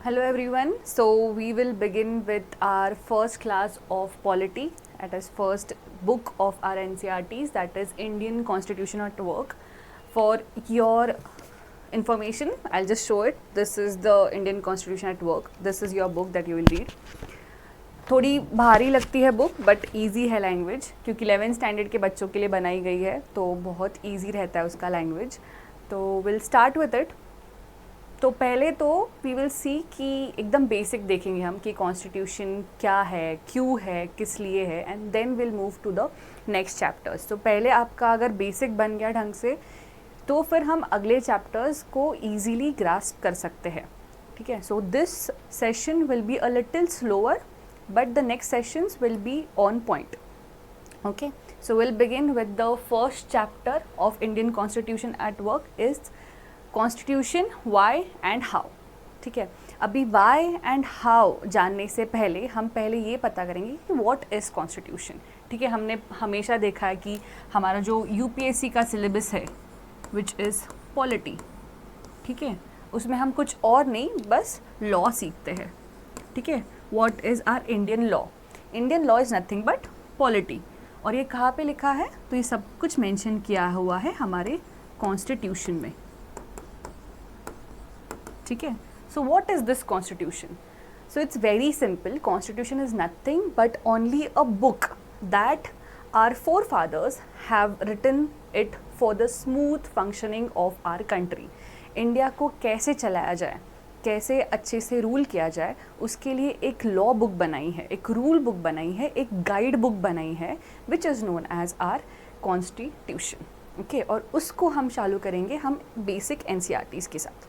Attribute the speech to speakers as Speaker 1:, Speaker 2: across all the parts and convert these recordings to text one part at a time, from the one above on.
Speaker 1: Hello everyone. So we will begin with our first class of polity. That is first book of our NCRTs, that is Indian Constitution at Work. For your information, I'll just show it. This is the Indian Constitution at Work. This is your book that you will read. थोड़ी भारी लगती है book but easy है language, क्योंकि 11th standard के बच्चों के लिए बनाई गई है, तो बहुत इजी रहता है उसका लैंग्वेज. तो विल स्टार्ट विद इट. तो पहले तो वी विल सी कि एकदम बेसिक देखेंगे हम कि कॉन्स्टिट्यूशन क्या है, क्यों है, किस लिए है, and then will move to the next chapters. तो पहले आपका अगर बेसिक बन गया ढंग से तो फिर हम अगले चैप्टर्स को ईजीली ग्रास्प कर सकते हैं. ठीक है. So this session will be a little slower but the next sessions will be on point. Okay, so we'll begin with the first chapter of Indian Constitution at Work is Constitution, why and how. ठीक है. अभी why and how जानने से पहले हम पहले ये पता करेंगे कि what is Constitution. ठीक है. हमने हमेशा देखा है कि हमारा जो UPSC का सिलेबस है which is polity, ठीक है, उसमें हम कुछ और नहीं बस लॉ सीखते हैं. ठीक है. What is our Indian law? Indian law is nothing but polity. और ये कहाँ पे लिखा है? तो ये सब कुछ मेंशन किया हुआ है हमारे कॉन्स्टिट्यूशन में. ठीक है. So what is this constitution? So it's very simple. Constitution is nothing but only a book that our forefathers have written it for the smooth functioning of our country. India को कैसे चलाया जाए, कैसे अच्छे से रूल किया जाए, उसके लिए एक लॉ बुक बनाई है, एक रूल बुक बनाई है, एक गाइड बुक बनाई है which is known as our constitution. Okay. और उसको हम चालू करेंगे हम बेसिक NCRTs के साथ.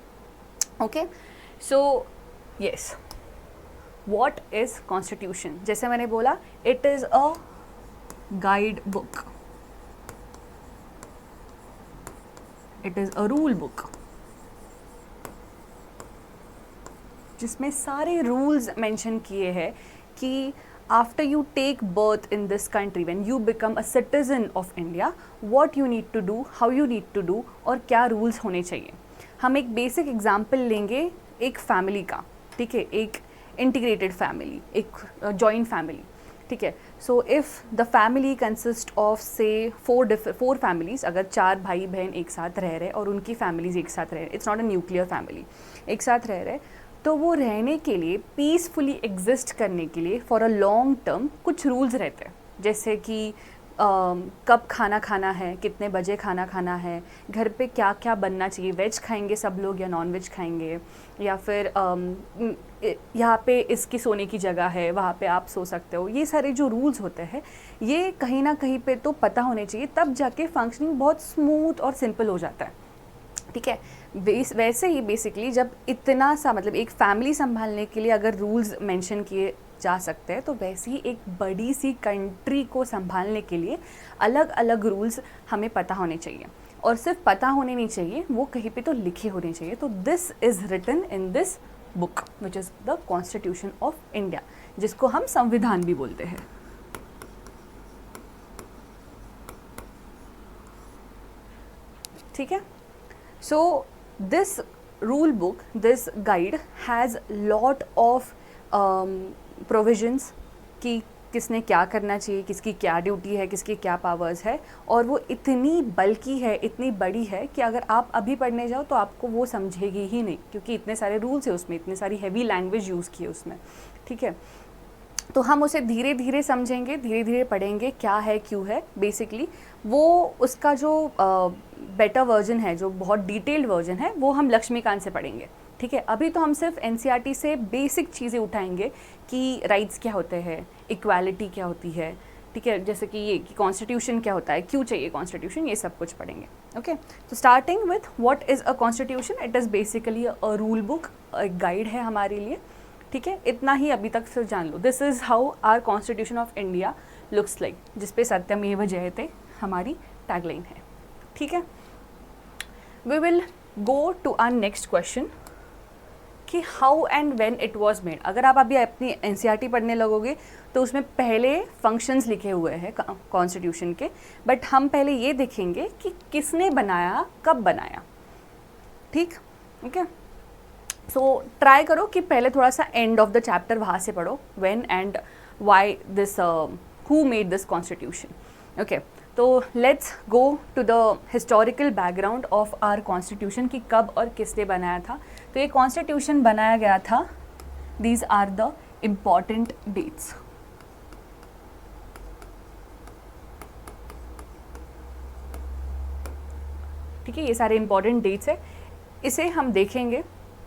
Speaker 1: Okay. So yes, what is constitution? जैसे मैंने बोला, it is a guide book, it is a rule book जिसमें सारे रूल्स मेंशन किए हैं कि after you take birth in this country, when you become a citizen of India, what you need to do, how you need to do, और क्या rules होने चाहिए. हम एक बेसिक एग्जांपल लेंगे एक फैमिली का. ठीक है. एक इंटीग्रेटेड फैमिली, एक जॉइंट फैमिली. ठीक है. So if the family consist of से फोर फैमिलीज़, अगर 4 भाई बहन एक साथ रह रहे और उनकी फैमिलीज एक साथ रह रहे, it's not a nuclear family, एक साथ रह रहे, तो वो रहने के लिए, पीसफुली एग्जिस्ट करने के लिए फॉर अ लॉन्ग टर्म कुछ रूल्स रहते हैं. जैसे कि कब खाना खाना है, कितने बजे खाना खाना है, घर पे क्या क्या बनना चाहिए, वेज खाएंगे सब लोग या नॉन वेज खाएंगे, या फिर यहाँ पे इसकी सोने की जगह है, वहाँ पे आप सो सकते हो. ये सारे जो रूल्स होते हैं ये कहीं ना कहीं पे तो पता होने चाहिए, तब जाके फंक्शनिंग बहुत स्मूथ और सिंपल हो जाता है. ठीक है. वैसे ही बेसिकली जब इतना सा, मतलब एक फैमिली संभालने के लिए अगर रूल्स मेंशन किए जा सकते हैं, तो वैसे ही एक बड़ी सी कंट्री को संभालने के लिए अलग अलग रूल्स हमें पता होने चाहिए. और सिर्फ पता होने नहीं चाहिए, वो कहीं पे तो लिखे होने चाहिए. तो this is written in this book which is the constitution of India, जिसको हम संविधान भी बोलते हैं. ठीक है. So this rule book, this guide has lot of provisions कि किसने क्या करना चाहिए, किसकी क्या ड्यूटी है, किसकी क्या पावर्स है, और वो इतनी बल्कि है, इतनी बड़ी है कि अगर आप अभी पढ़ने जाओ तो आपको वो समझेगी ही नहीं, क्योंकि इतने सारे रूल्स है उसमें, इतनी सारी हैवी लैंग्वेज यूज़ की है उसमें. ठीक है. तो हम उसे धीरे धीरे समझेंगे, धीरे धीरे पढ़ेंगे क्या है, क्यों है. बेसिकली वो उसका जो बेटर वर्जन है, जो बहुत डिटेल्ड वर्जन है, वो हम लक्ष्मीकांत से पढ़ेंगे. ठीक है. अभी तो हम सिर्फ NCRT से बेसिक चीज़ें उठाएंगे कि राइट्स क्या होते हैं, इक्वालिटी क्या होती है. ठीक है. जैसे कि ये कि कॉन्स्टिट्यूशन क्या होता है, क्यों चाहिए कॉन्स्टिट्यूशन, ये सब कुछ पढ़ेंगे. ओके. तो starting with what is a constitution. It is basically a rule book, एक गाइड है हमारे लिए. ठीक है. इतना ही अभी तक सिर्फ जान लो. This is how our constitution of India looks like, जिसपे सत्यमेव जयते हमारी टैगलाइन है. ठीक है. We will go to our next question कि how and when it was made. अगर आप अभी अपनी NCRT पढ़ने लगोगे तो उसमें पहले फंक्शंस लिखे हुए हैं कॉन्स्टिट्यूशन के, बट हम पहले ये देखेंगे कि किसने बनाया, कब बनाया. ठीक. ओके. सो ट्राई करो कि पहले थोड़ा सा एंड ऑफ द चैप्टर वहाँ से पढ़ो, when and why this, who made this constitution. Okay, तो let's go to the historical background of our constitution कि कब और किसने बनाया था। तो ये कॉन्स्टिट्यूशन बनाया गया था, these are the important dates. ठीक है, ये सारे इंपॉर्टेंट डेट्स है, इसे हम देखेंगे,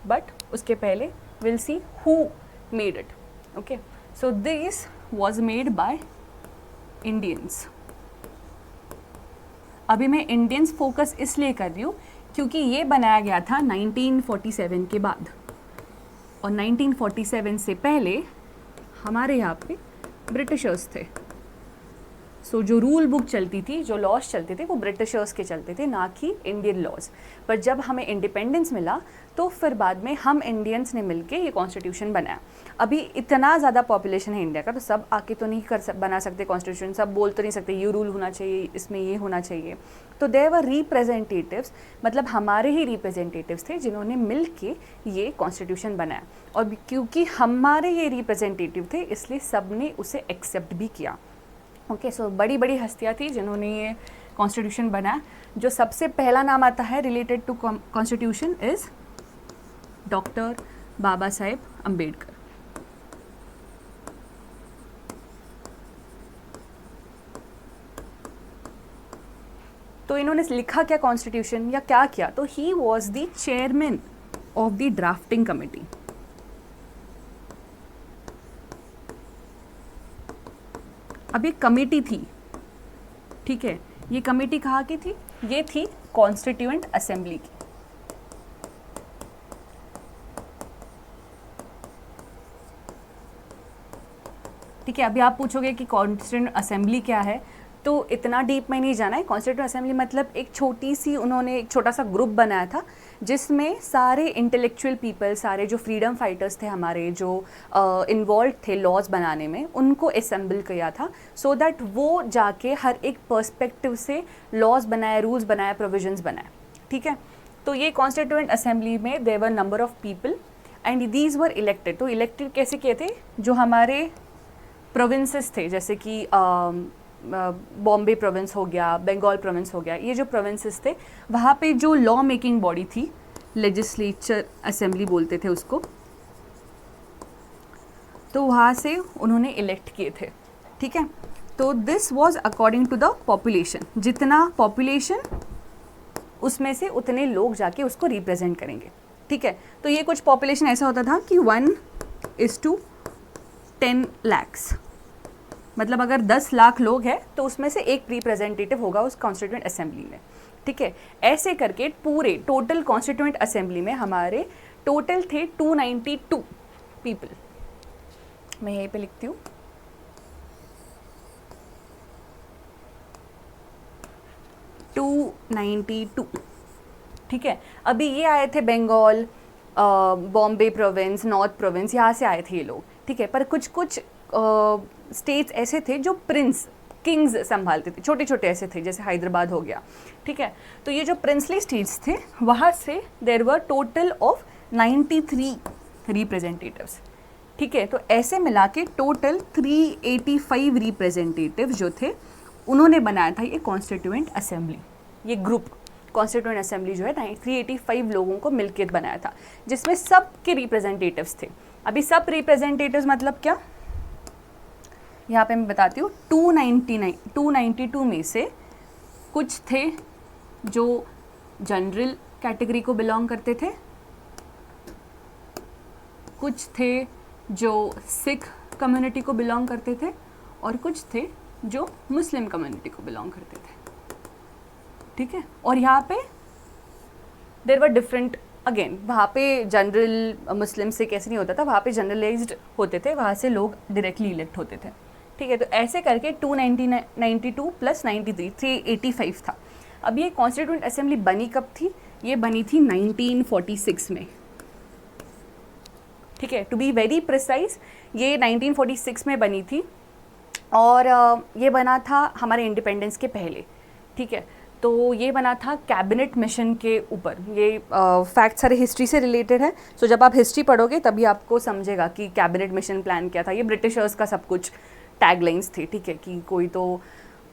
Speaker 1: बट उसके पहले will see who made it. Okay, so this was made by Indians. अभी मैं इंडियंस फोकस इसलिए कर रही हूँ क्योंकि ये बनाया गया था 1947 के बाद, और 1947 से पहले हमारे यहाँ पे ब्रिटिशर्स थे। सो जो रूल बुक चलती थी, जो लॉज चलते थे, वो ब्रिटिशर्स के चलते थे, ना कि इंडियन लॉज। पर जब हमें इंडिपेंडेंस मिला तो फिर बाद में हम इंडियंस ने मिलके ये कॉन्स्टिट्यूशन बनाया। अभी इतना ज़्यादा पॉपुलेशन है इंडिया का, तो सब आके तो नहीं बना सकते कॉन्स्टिट्यूशन, सब बोल तो नहीं सकते ये रूल होना चाहिए, इसमें ये होना चाहिए। तो देयर वर रिप्रेजेंटेटिव्स, मतलब हमारे ही रिप्रेजेंटेटिव्स थे जिन्होंने मिल के ये कॉन्स्टिट्यूशन बनाया। और क्योंकि हमारे ये रिप्रेजेंटेटिव थे इसलिए सब ने उसे एक्सेप्ट भी किया। ओके, सो बड़ी बड़ी हस्तियाँ थी जिन्होंने ये कॉन्स्टिट्यूशन बनाया। जो सबसे पहला नाम आता है related to constitution is doctor Baba Saheb Ambedkar. तो इन्होंने लिखा क्या कॉन्स्टिट्यूशन या क्या किया, तो he was the chairman of the drafting committee. अब ये कमेटी थी, ठीक है, ये कमेटी कहाँ की थी, ये थी कॉन्स्टिट्यूएंट असेंबली की। ठीक है, अभी आप पूछोगे कि कॉन्स्टिट्यूएंट असेंबली क्या है, तो इतना डीप में नहीं जाना है। कॉन्स्टिट्यूएंट असेंबली मतलब एक छोटी सी, उन्होंने एक छोटा सा ग्रुप बनाया था जिसमें सारे इंटेलेक्चुअल पीपल, सारे जो फ्रीडम फाइटर्स थे हमारे, जो इन्वॉल्व थे लॉज बनाने में, उनको असेंबल किया था, सो दैट वो जाके हर एक पर्सपेक्टिव से लॉज बनाए, रूल्स बनाए, प्रोविजंस बनाए। ठीक है, तो ये कॉन्स्टिट्यूएंट असेंबली में there were number of people and these were elected. तो इलेक्टेड कैसे किए थे, जो हमारे प्रोविंसेस थे, जैसे कि बॉम्बे प्रोविंस हो गया, बंगाल प्रोविंस हो गया, ये जो प्रोविंसेस थे वहाँ पे जो लॉ मेकिंग बॉडी थी, लेजिस्लेचर असेंबली बोलते थे उसको, तो वहाँ से उन्होंने इलेक्ट किए थे। ठीक है, तो this was according to the population, जितना पॉपुलेशन उसमें से उतने लोग जाके उसको रिप्रेजेंट करेंगे। ठीक है, तो ये कुछ पॉपुलेशन ऐसा होता था कि 1:10 lakhs, मतलब अगर 10 लाख लोग हैं तो उसमें से एक रिप्रेजेंटेटिव होगा उस कॉन्स्टिट्यूएंट असेंबली में। ठीक है, ऐसे करके पूरे टोटल कॉन्स्टिट्यूएंट असेंबली में हमारे टोटल थे 292 पीपल। मैं यहीं पे लिखती हूँ 292। ठीक है, अभी ये आए थे Bengal, Bombay province, north province, यहाँ से आए थे ये लोग। ठीक है, पर कुछ कुछ स्टेट्स ऐसे थे जो प्रिंस, किंग्स संभालते थे, छोटे छोटे ऐसे थे, जैसे हैदराबाद हो गया। ठीक है, तो ये जो प्रिंसली स्टेट्स थे वहाँ से there were total of 93 representatives. ठीक है, तो ऐसे मिला के टोटल 385 रिप्रेजेंटेटिव जो थे उन्होंने बनाया था ये कॉन्स्टिट्यूएंट असेंबली। ये ग्रुप कॉन्स्टिट्यूएंट असेंबली जो है 385 लोगों को मिलकर बनाया था, जिसमें सब के रिप्रेजेंटेटिव्स थे। अभी सब रिप्रेजेंटेटिव्स मतलब क्या, यहाँ पे मैं बताती हूँ। 292 में से कुछ थे जो जनरल कैटेगरी को बिलोंग करते थे, कुछ थे जो सिख कम्युनिटी को बिलोंग करते थे, और कुछ थे जो मुस्लिम कम्युनिटी को बिलोंग करते थे। ठीक है, और यहाँ पे देयर वर डिफरेंट, अगेन वहाँ पे जनरल मुस्लिम से कैसे नहीं होता था, वहाँ पे जनरलाइज्ड होते थे, वहाँ से लोग डायरेक्टली इलेक्ट होते थे। ठीक है, तो ऐसे करके 292 प्लस 93 385 था। अब ये कॉन्स्टिट्यूएंट असेंबली बनी कब थी, ये बनी थी 1946 में। ठीक है, टू बी वेरी प्रिसाइज ये 1946 में बनी थी, और ये बना था हमारे इंडिपेंडेंस के पहले। ठीक है, तो ये बना था कैबिनेट मिशन के ऊपर। ये फैक्ट सारे हिस्ट्री से रिलेटेड है, सो जब आप हिस्ट्री पढ़ोगे तभी आपको समझेगा कि कैबिनेट मिशन प्लान क्या था। ये ब्रिटिशर्स का सब कुछ टैगलाइंस थी, ठीक है, कि कोई तो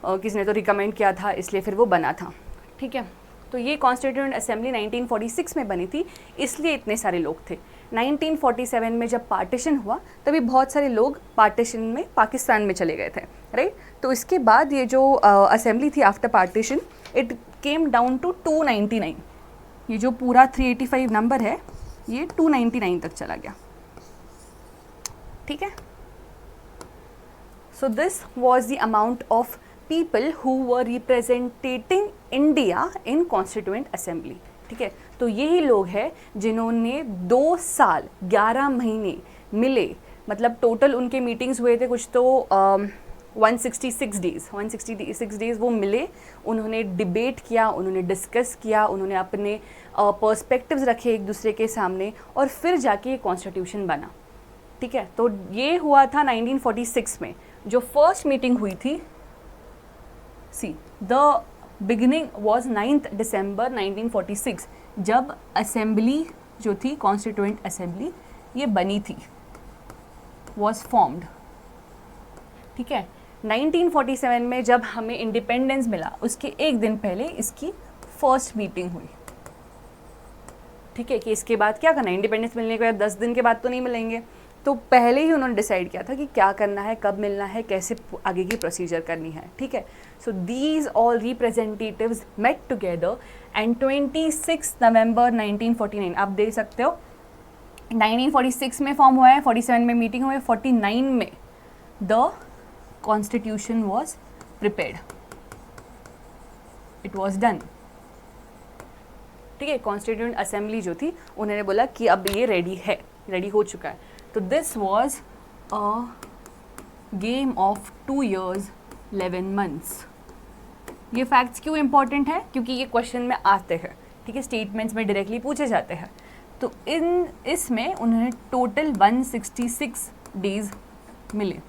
Speaker 1: किसी ने तो रिकमेंड किया था इसलिए फिर वो बना था, ठीक है। तो ये कॉन्स्टिट्यूएंट असेंबली 1946 में बनी थी, इसलिए इतने सारे लोग थे। 1947 में जब पार्टीशन हुआ तभी बहुत सारे लोग पार्टीशन में पाकिस्तान में चले गए थे, राइट। तो इसके बाद ये जो असेंबली थी after partition, it came down to 299। ये जो पूरा 385 नंबर है ये 299 तक चला गया, ठीक है। So this was the amount of people who were representing India in Constituent Assembly, ठीक है। तो यही लोग हैं जिन्होंने 2 साल 11 महीने मिले, मतलब टोटल उनके मीटिंग्स हुए थे कुछ तो 166 डेज वो मिले, उन्होंने डिबेट किया, उन्होंने डिस्कस किया, उन्होंने अपने पर्सपेक्टिव्स रखे एक दूसरे के सामने और फिर जाके ये कॉन्स्टिट्यूशन बना, ठीक है। तो ये हुआ था 1946 में। जो फर्स्ट मीटिंग हुई थी, See, the beginning was 9th December 1946, जब असेंबली जो थी कॉन्स्टिट्यूएंट असेंबली ये बनी थी, was formed, ठीक है। 1947 में जब हमें इंडिपेंडेंस मिला उसके एक दिन पहले इसकी फर्स्ट मीटिंग हुई, ठीक है, कि इसके बाद क्या करना है। इंडिपेंडेंस मिलने के बाद 10 दिन के बाद तो नहीं मिलेंगे, तो पहले ही उन्होंने डिसाइड किया था कि क्या करना है, कब मिलना है, कैसे आगे की प्रोसीजर करनी है, ठीक है। So these all representatives met together and 26 November 1949, आप देख सकते हो 1946 में फॉर्म हुआ है, 47 में मीटिंग हुई, 49 में the constitution was prepared, it was done, ठीक है। कॉन्स्टिट्यूएंट असेंबली जो थी उन्होंने बोला कि अब ये रेडी हो चुका है। तो this was a game of 2 years 11 months। ये फैक्ट्स क्यों इंपॉर्टेंट है, क्योंकि ये क्वेश्चन में आते हैं, ठीक है, स्टेटमेंट्स में डायरेक्टली पूछे जाते हैं। तो इसमें उन्हें टोटल 166 डेज मिले।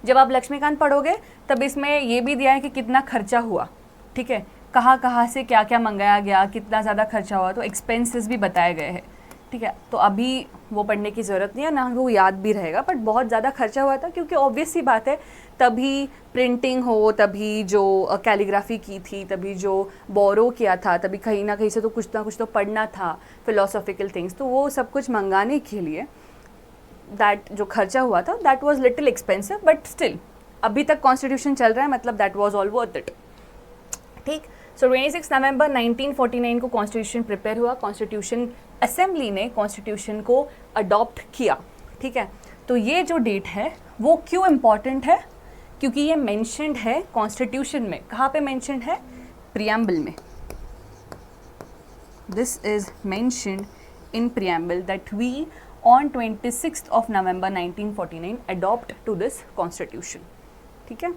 Speaker 1: जब आप लक्ष्मीकांत पढ़ोगे तब इसमें ये भी दिया है कि कितना खर्चा हुआ, ठीक है, कहाँ से क्या क्या मंगाया गया, कितना ज़्यादा खर्चा हुआ, तो एक्सपेंसेस भी बताए गए हैं, ठीक है। तो अभी वो पढ़ने की ज़रूरत नहीं है, ना वो याद भी रहेगा, बट बहुत ज़्यादा खर्चा हुआ था क्योंकि ऑब्वियस सी बात है, तभी प्रिंटिंग हो, तभी जो कैलीग्राफी की थी, तभी जो बोरो किया था, तभी कहीं ना कहीं से तो कुछ ना कुछ तो पढ़ना था, फिलोसॉफिकल थिंग्स, तो वो सब कुछ मंगाने के लिए दैट जो खर्चा हुआ था that was little expensive, but still अभी तक कॉन्स्टिट्यूशन चल रहा है, मतलब that was all worth it, ठीक। सो 26 नवंबर 1949 को कॉन्स्टिट्यूशन प्रिपेयर हुआ, कॉन्स्टिट्यूशन असेंबली ने कॉन्स्टिट्यूशन को अडॉप्ट किया, ठीक है। तो ये जो डेट है वो क्यों इम्पॉर्टेंट है, क्योंकि ये मेंशन्ड है कॉन्स्टिट्यूशन में। कहाँ पे मेंशन्ड है? प्रियम्बल में। This is mentioned in preamble that we on 26th of November 1949 adopt to this constitution, ठीक है।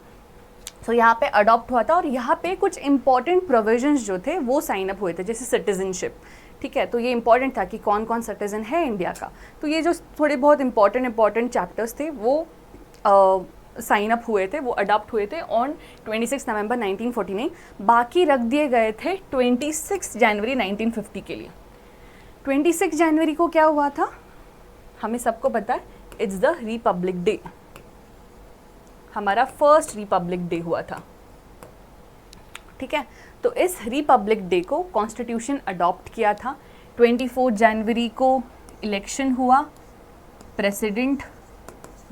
Speaker 1: सो यहाँ पे अडॉप्ट हुआ था और यहाँ पे कुछ इंपॉर्टेंट प्रोविजंस जो थे वो साइन अप हुए थे, जैसे सिटीजनशिप, ठीक है। तो ये इंपॉर्टेंट था कि कौन कौन सिटीजन है इंडिया का। तो ये जो थोड़े बहुत इंपॉर्टेंट चैप्टर्स थे वो साइन अप हुए थे, वो अडॉप्ट हुए थे ऑन 26 नवंबर 1949। बाकी रख दिए गए थे 26 जनवरी 1950 के लिए। 26 जनवरी को क्या हुआ था हमें सबको पता है, इट्स द रिपब्लिक डे, हमारा फर्स्ट रिपब्लिक डे हुआ था, ठीक है। तो इस रिपब्लिक डे को कॉन्स्टिट्यूशन अडॉप्ट किया था। 24 जनवरी को इलेक्शन हुआ, प्रेसिडेंट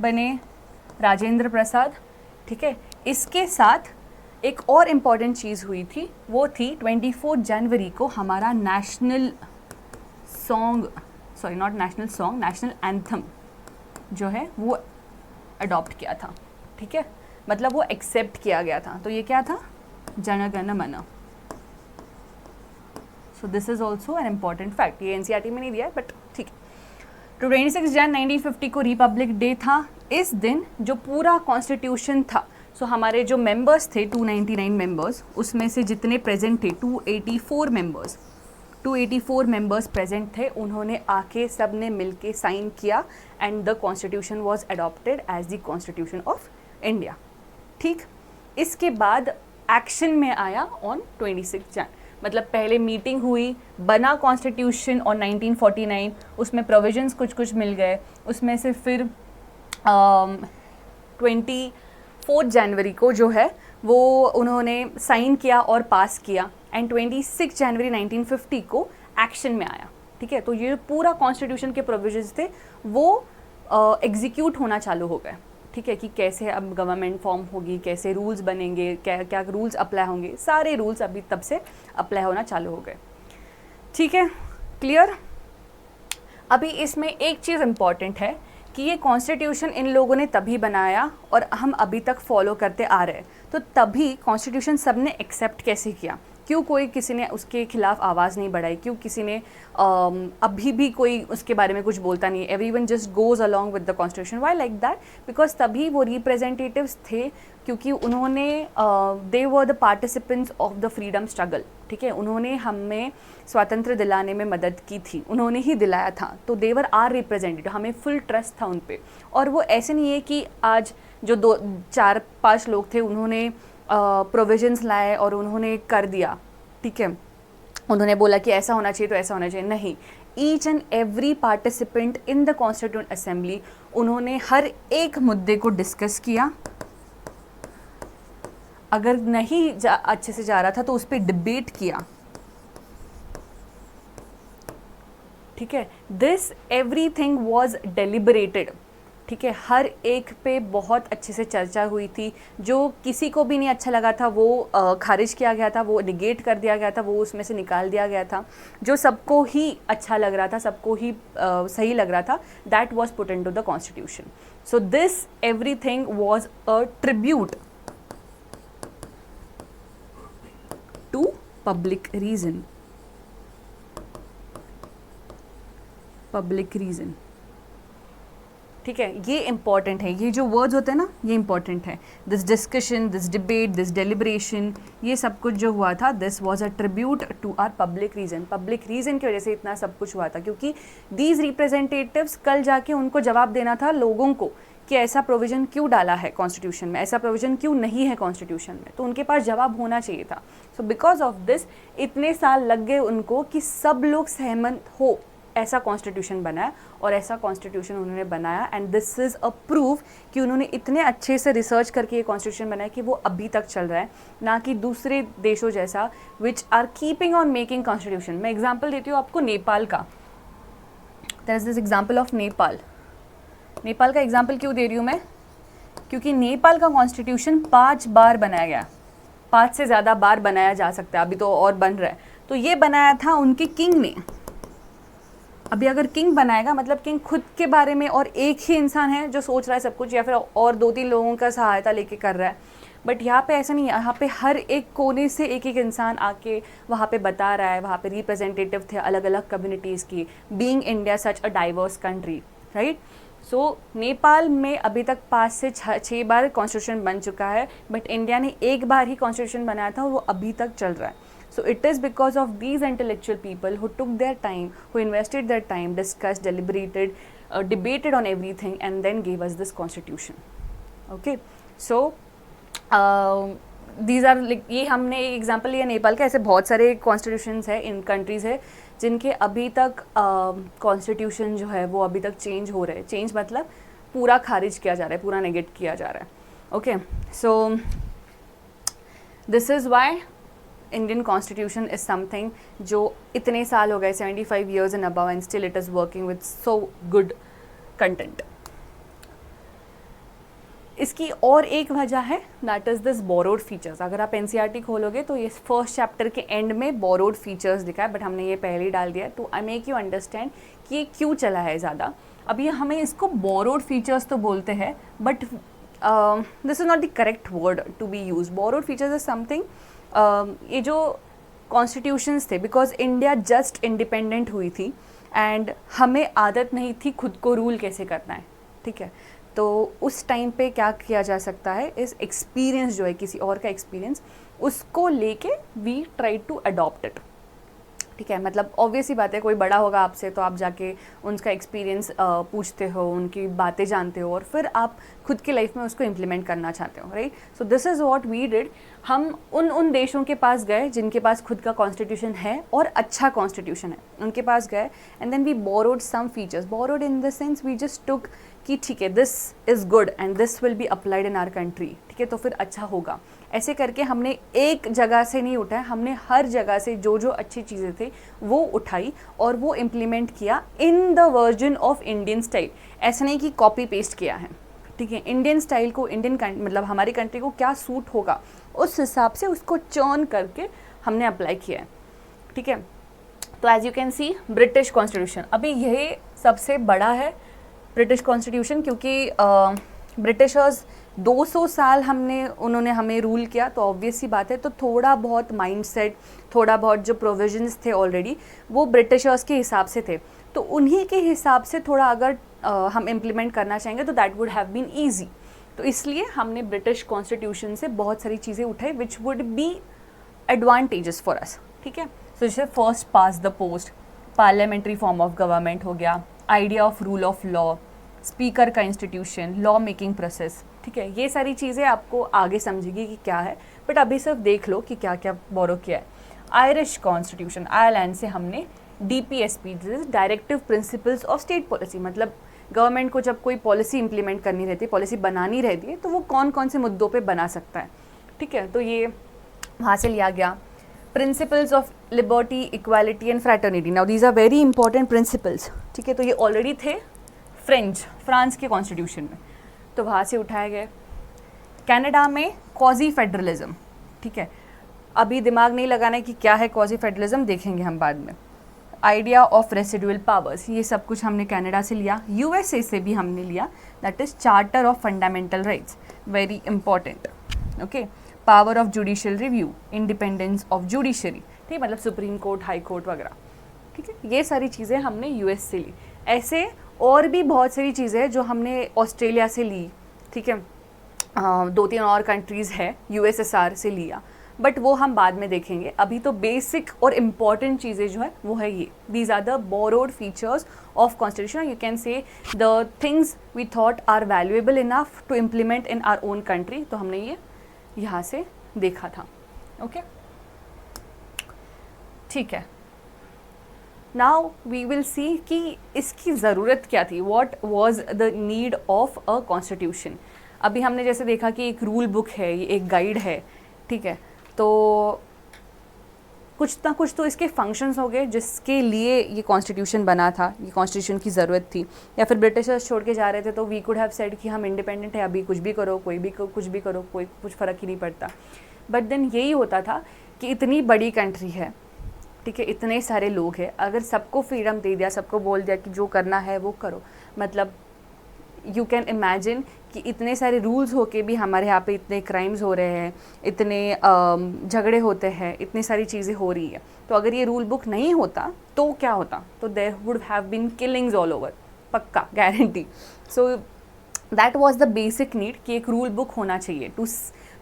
Speaker 1: बने राजेंद्र प्रसाद, ठीक है। इसके साथ एक और इम्पॉर्टेंट चीज़ हुई थी, वो थी 24 जनवरी को हमारा नेशनल एंथम जो है वो अडॉप्ट किया था, ठीक है, मतलब वो एक्सेप्ट किया गया था। तो ये क्या था? जन गण मन। So this is also an important fact. ये एनसीईआरटी में नहीं दिया है बट ठीक है। तो 26 जन 1950 को रिपब्लिक डे था। इस दिन जो पूरा कॉन्स्टिट्यूशन था, सो हमारे जो मेंबर्स थे 299 मेंबर्स, उसमें से जितने प्रेजेंट थे 284 मेंबर्स प्रेजेंट थे, उन्होंने आके सब ने मिलके साइन किया and the constitution was adopted as the constitution of India, ठीक। इसके बाद एक्शन में आया ऑन 26 जन, मतलब पहले मीटिंग हुई, बना कॉन्स्टिट्यूशन ऑन 1949, उसमें प्रोविजंस कुछ कुछ मिल गए, उसमें से फिर 24 जनवरी को जो है वो उन्होंने साइन किया और पास किया, एंड 26 जनवरी 1950 को एक्शन में आया, ठीक है। तो ये पूरा कॉन्स्टिट्यूशन के प्रोविजंस थे वो एग्जीक्यूट होना चालू हो गए, ठीक है, कि कैसे अब गवर्नमेंट फॉर्म होगी, कैसे रूल्स बनेंगे, क्या क्या रूल्स अप्लाई होंगे, सारे रूल्स अभी तब से अप्लाई होना चालू हो गए, ठीक है, क्लियर। अभी इसमें एक चीज़ इम्पॉर्टेंट है कि ये कॉन्स्टिट्यूशन इन लोगों ने तभी बनाया और हम अभी तक फॉलो करते आ रहे हैं, तो तभी कॉन्स्टिट्यूशन सब ने एक्सेप्ट कैसे किया, क्यों कोई किसी ने उसके खिलाफ आवाज़ नहीं बढ़ाई, क्यों किसी ने अभी भी कोई उसके बारे में कुछ बोलता नहीं, everyone just goes along with the constitution, why like that, because तभी वो रिप्रेजेंटेटिव्स थे, क्योंकि उन्होंने they were the participants of the freedom struggle, ठीक है, उन्होंने हमें स्वातंत्र दिलाने में मदद की थी, उन्होंने ही दिलाया था, तो देवर आर रिप्रेजेंटेटिव, हमें फुल ट्रस्ट था उन पे। और वो ऐसे नहीं है कि आज जो 2-4-5 लोग थे उन्होंने प्रोविजंस लाए और उन्होंने कर दिया, ठीक है, उन्होंने बोला कि ऐसा होना चाहिए तो ऐसा होना चाहिए, नहीं, each and every participant in the constituent assembly उन्होंने हर एक मुद्दे को डिस्कस किया, अगर नहीं अच्छे से जा रहा था तो उस पर डिबेट किया, ठीक है, दिस एवरीथिंग वाज डेलिबरेटेड, ठीक है, हर एक पे बहुत अच्छे से चर्चा हुई थी, जो किसी को भी नहीं अच्छा लगा था वो खारिज किया गया था, वो निगेट कर दिया गया था, वो उसमें से निकाल दिया गया था, जो सबको ही अच्छा लग रहा था, सबको ही सही लग रहा था, that was put into the constitution. So this everything was a tribute to public reason, public reason, ठीक है, ये इंपॉर्टेंट है, ये जो वर्ड्स होते हैं ना ये इंपॉर्टेंट है, this discussion, this debate, this deliberation, ये सब कुछ जो हुआ था, this was a tribute to our public reason, public reason की वजह से इतना सब कुछ हुआ था, क्योंकि दीज रिप्रेजेंटेटिव्स कल जाके उनको जवाब देना था लोगों को कि ऐसा प्रोविज़न क्यों डाला है कॉन्स्टिट्यूशन में, ऐसा प्रोविज़न क्यों नहीं है कॉन्स्टिट्यूशन में, तो उनके पास जवाब होना चाहिए था। सो बिकॉज ऑफ दिस इतने साल लग गए उनको कि सब लोग सहमत हो ऐसा कॉन्स्टिट्यूशन बनाया, और ऐसा कॉन्स्टिट्यूशन उन्होंने बनाया, and this is a proof कि उन्होंने इतने अच्छे से रिसर्च करके ये कॉन्स्टिट्यूशन बनाया कि वो अभी तक चल रहा है, ना कि दूसरे देशों जैसा which are keeping on making constitution. मैं एग्जाम्पल देती हूँ आपको नेपाल का, there is this example of Nepal. Nepal का एग्जाम्पल क्यों दे रही हूँ मैं, क्योंकि नेपाल का कॉन्स्टिट्यूशन 5 बार बनाया गया, 5 से ज़्यादा बार बनाया जा सकता है, अभी तो और बन रहा है, तो ये बनाया था उनके किंग ने। अभी अगर किंग बनाएगा मतलब किंग खुद के बारे में और एक ही इंसान है जो सोच रहा है सब कुछ, या फिर और 2-3 लोगों का सहायता लेके कर रहा है, बट यहाँ पे ऐसा नहीं है, यहाँ पे हर एक कोने से एक एक इंसान आके वहाँ पे बता रहा है, वहाँ पे रिप्रेजेंटेटिव थे अलग अलग कम्युनिटीज़ की, being India such a diverse country, right. So Nepal में अभी तक 5 से 6 बार कॉन्स्टिट्यूशन बन चुका है, बट इंडिया ने एक बार ही कॉन्स्टिट्यूशन बनाया था और वो अभी तक चल रहा है। So it is because of these intellectual people who took their time, who invested their time, discussed, deliberated, debated on everything, and then gave us this constitution. Okay, so these are like, ये हमने example लिया नेपाल का, ऐसे बहुत सारे constitutions है इन countries है जिनके अभी तक कॉन्स्टिट्यूशन जो है वो अभी तक चेंज हो रहे हैं। चेंज मतलब पूरा खारिज किया जा रहा है, पूरा नेगेट किया जा रहा है। Okay, so this is why Indian constitution is something जो इतने साल हो गए, 75 years and above, and still it is working with so good content. इसकी और एक वजह है, that is this borrowed features. अगर आप NCERT खोलोगे तो ये फर्स्ट चैप्टर के एंड में बोरोड फीचर्स लिखा है, बट हमने ये पहले ही डाल दिया है to I make you understand कि ये क्यों चला है ज़्यादा। अभी हमें इसको बोरोड फीचर्स तो बोलते हैं, but this is not the correct word to be use. Borrowed features is something, ये जो कॉन्स्टिट्यूशंस थे, बिकॉज इंडिया जस्ट इंडिपेंडेंट हुई थी एंड हमें आदत नहीं थी खुद को रूल कैसे करना है, ठीक है, तो उस टाइम पे क्या किया जा सकता है, इस एक्सपीरियंस जो है किसी और का एक्सपीरियंस, उसको लेके we try to adopt it, ठीक है, मतलब ऑब्वियस ही बात है, कोई बड़ा होगा आपसे तो आप जाके उनका एक्सपीरियंस पूछते हो, उनकी बातें जानते हो और फिर आप खुद की लाइफ में उसको इम्प्लीमेंट करना चाहते हो, right. So this is what we did. हम उन देशों के पास गए जिनके पास खुद का कॉन्स्टिट्यूशन है और अच्छा कॉन्स्टिट्यूशन है, उनके पास गए and then we borrowed some features. Borrowed in the sense we just took कि ठीक है, this is good and this will be applied in our country, ठीक है, तो फिर अच्छा होगा। ऐसे करके हमने एक जगह से नहीं उठाया, हमने हर जगह से जो जो अच्छी चीज़ें थी वो उठाई और वो इम्प्लीमेंट किया in the version of Indian style. ऐसा नहीं कि कॉपी पेस्ट किया है, ठीक है, इंडियन स्टाइल को, इंडियन मतलब हमारी कंट्री को क्या सूट होगा उस हिसाब से उसको चर्न करके हमने अप्लाई किया है, ठीक है। तो as you can see British constitution, अभी यही सबसे बड़ा है ब्रिटिश कॉन्स्टिट्यूशन, क्योंकि ब्रिटिशर्स 200 साल उन्होंने हमें रूल किया, तो ऑब्वियस सी बात है, तो थोड़ा बहुत माइंडसेट, थोड़ा बहुत जो प्रोविजंस थे ऑलरेडी वो ब्रिटिशर्स के हिसाब से थे, तो उन्हीं के हिसाब से थोड़ा अगर हम इम्प्लीमेंट करना चाहेंगे तो that would have been easy. तो इसलिए हमने ब्रिटिश कॉन्स्टिट्यूशन से बहुत सारी चीज़ें उठाई which would be advantages for us, ठीक है। सो जैसे first pass the post, parliamentary form of government हो गया, idea of rule of law, speaker का इंस्टीट्यूशन, लॉ मेकिंग प्रोसेस, ठीक है, ये सारी चीज़ें आपको आगे समझेगी कि क्या है, बट अभी सिर्फ देख लो कि क्या क्या बोरो किया है। आयरिश कॉन्स्टिट्यूशन, आयरलैंड से हमने DPSP, directive principles of state policy, मतलब गवर्नमेंट को जब कोई पॉलिसी इंप्लीमेंट करनी रहती है, पॉलिसी बनानी रहती है, तो वो कौन कौन से मुद्दों पे बना सकता है, ठीक है, तो ये वहाँ से लिया गया। Principles of liberty, equality and fraternity, now these are very important principles, ठीक है, तो ये ऑलरेडी थे फ्रांस के कॉन्स्टिट्यूशन में, तो वहाँ से उठाए गए। कनाडा में क्वाजी फेडरलिज्म, ठीक है, अभी दिमाग नहीं लगाना है कि क्या है क्वाजी फेडरलिज्म, देखेंगे हम बाद में। आइडिया ऑफ रेसिडुअल पावर्स, ये सब कुछ हमने कनाडा से लिया। USA से भी हमने लिया, that is charter of fundamental rights, very important, okay. Power of judicial review, independence of judiciary, ठीक, मतलब सुप्रीम कोर्ट, हाई कोर्ट वगैरह, ठीक है, ये सारी चीज़ें हमने US से ली। ऐसे और भी बहुत सारी चीज़ें हैं जो हमने ऑस्ट्रेलिया से ली, ठीक है, 2-3 और कंट्रीज़ है USSR से लिया, बट वो हम बाद में देखेंगे। अभी तो बेसिक और इम्पॉर्टेंट चीज़ें जो है वो है ये, these are the borrowed features of constitution, you can say the things we thought are valuable enough to implement in our own country, तो हमने ये यहाँ से देखा था, ओके, ठीक है। नाउ वी विल सी कि इसकी ज़रूरत क्या थी, what was the need of a constitution. अभी हमने जैसे देखा कि एक रूल बुक है, ये एक गाइड है, ठीक है, तो कुछ ना कुछ तो इसके फंक्शंस हो गए जिसके लिए ये कॉन्स्टिट्यूशन बना था, ये कॉन्स्टिट्यूशन की ज़रूरत थी, या फिर ब्रिटिशर्स छोड़ के जा रहे थे तो वी कुड हैव सेड कि हम इंडिपेंडेंट है, अभी कुछ भी करो, कोई भी कुछ भी करो, कोई कुछ फ़र्क ही नहीं पड़ता। बट देन यही होता था कि इतनी बड़ी कंट्री है, ठीक है, इतने सारे लोग हैं, अगर सबको फ्रीडम दे दिया, सबको बोल दिया कि जो करना है वो करो, मतलब यू कैन इमेजिन कि इतने सारे रूल्स होके भी हमारे यहाँ पे इतने क्राइम्स हो रहे हैं, इतने झगड़े होते हैं, इतनी सारी चीज़ें हो रही है, तो अगर ये रूल बुक नहीं होता तो क्या होता, तो there would have been killings all over, पक्का, guarantee. So that was the basic need कि एक रूल बुक होना चाहिए to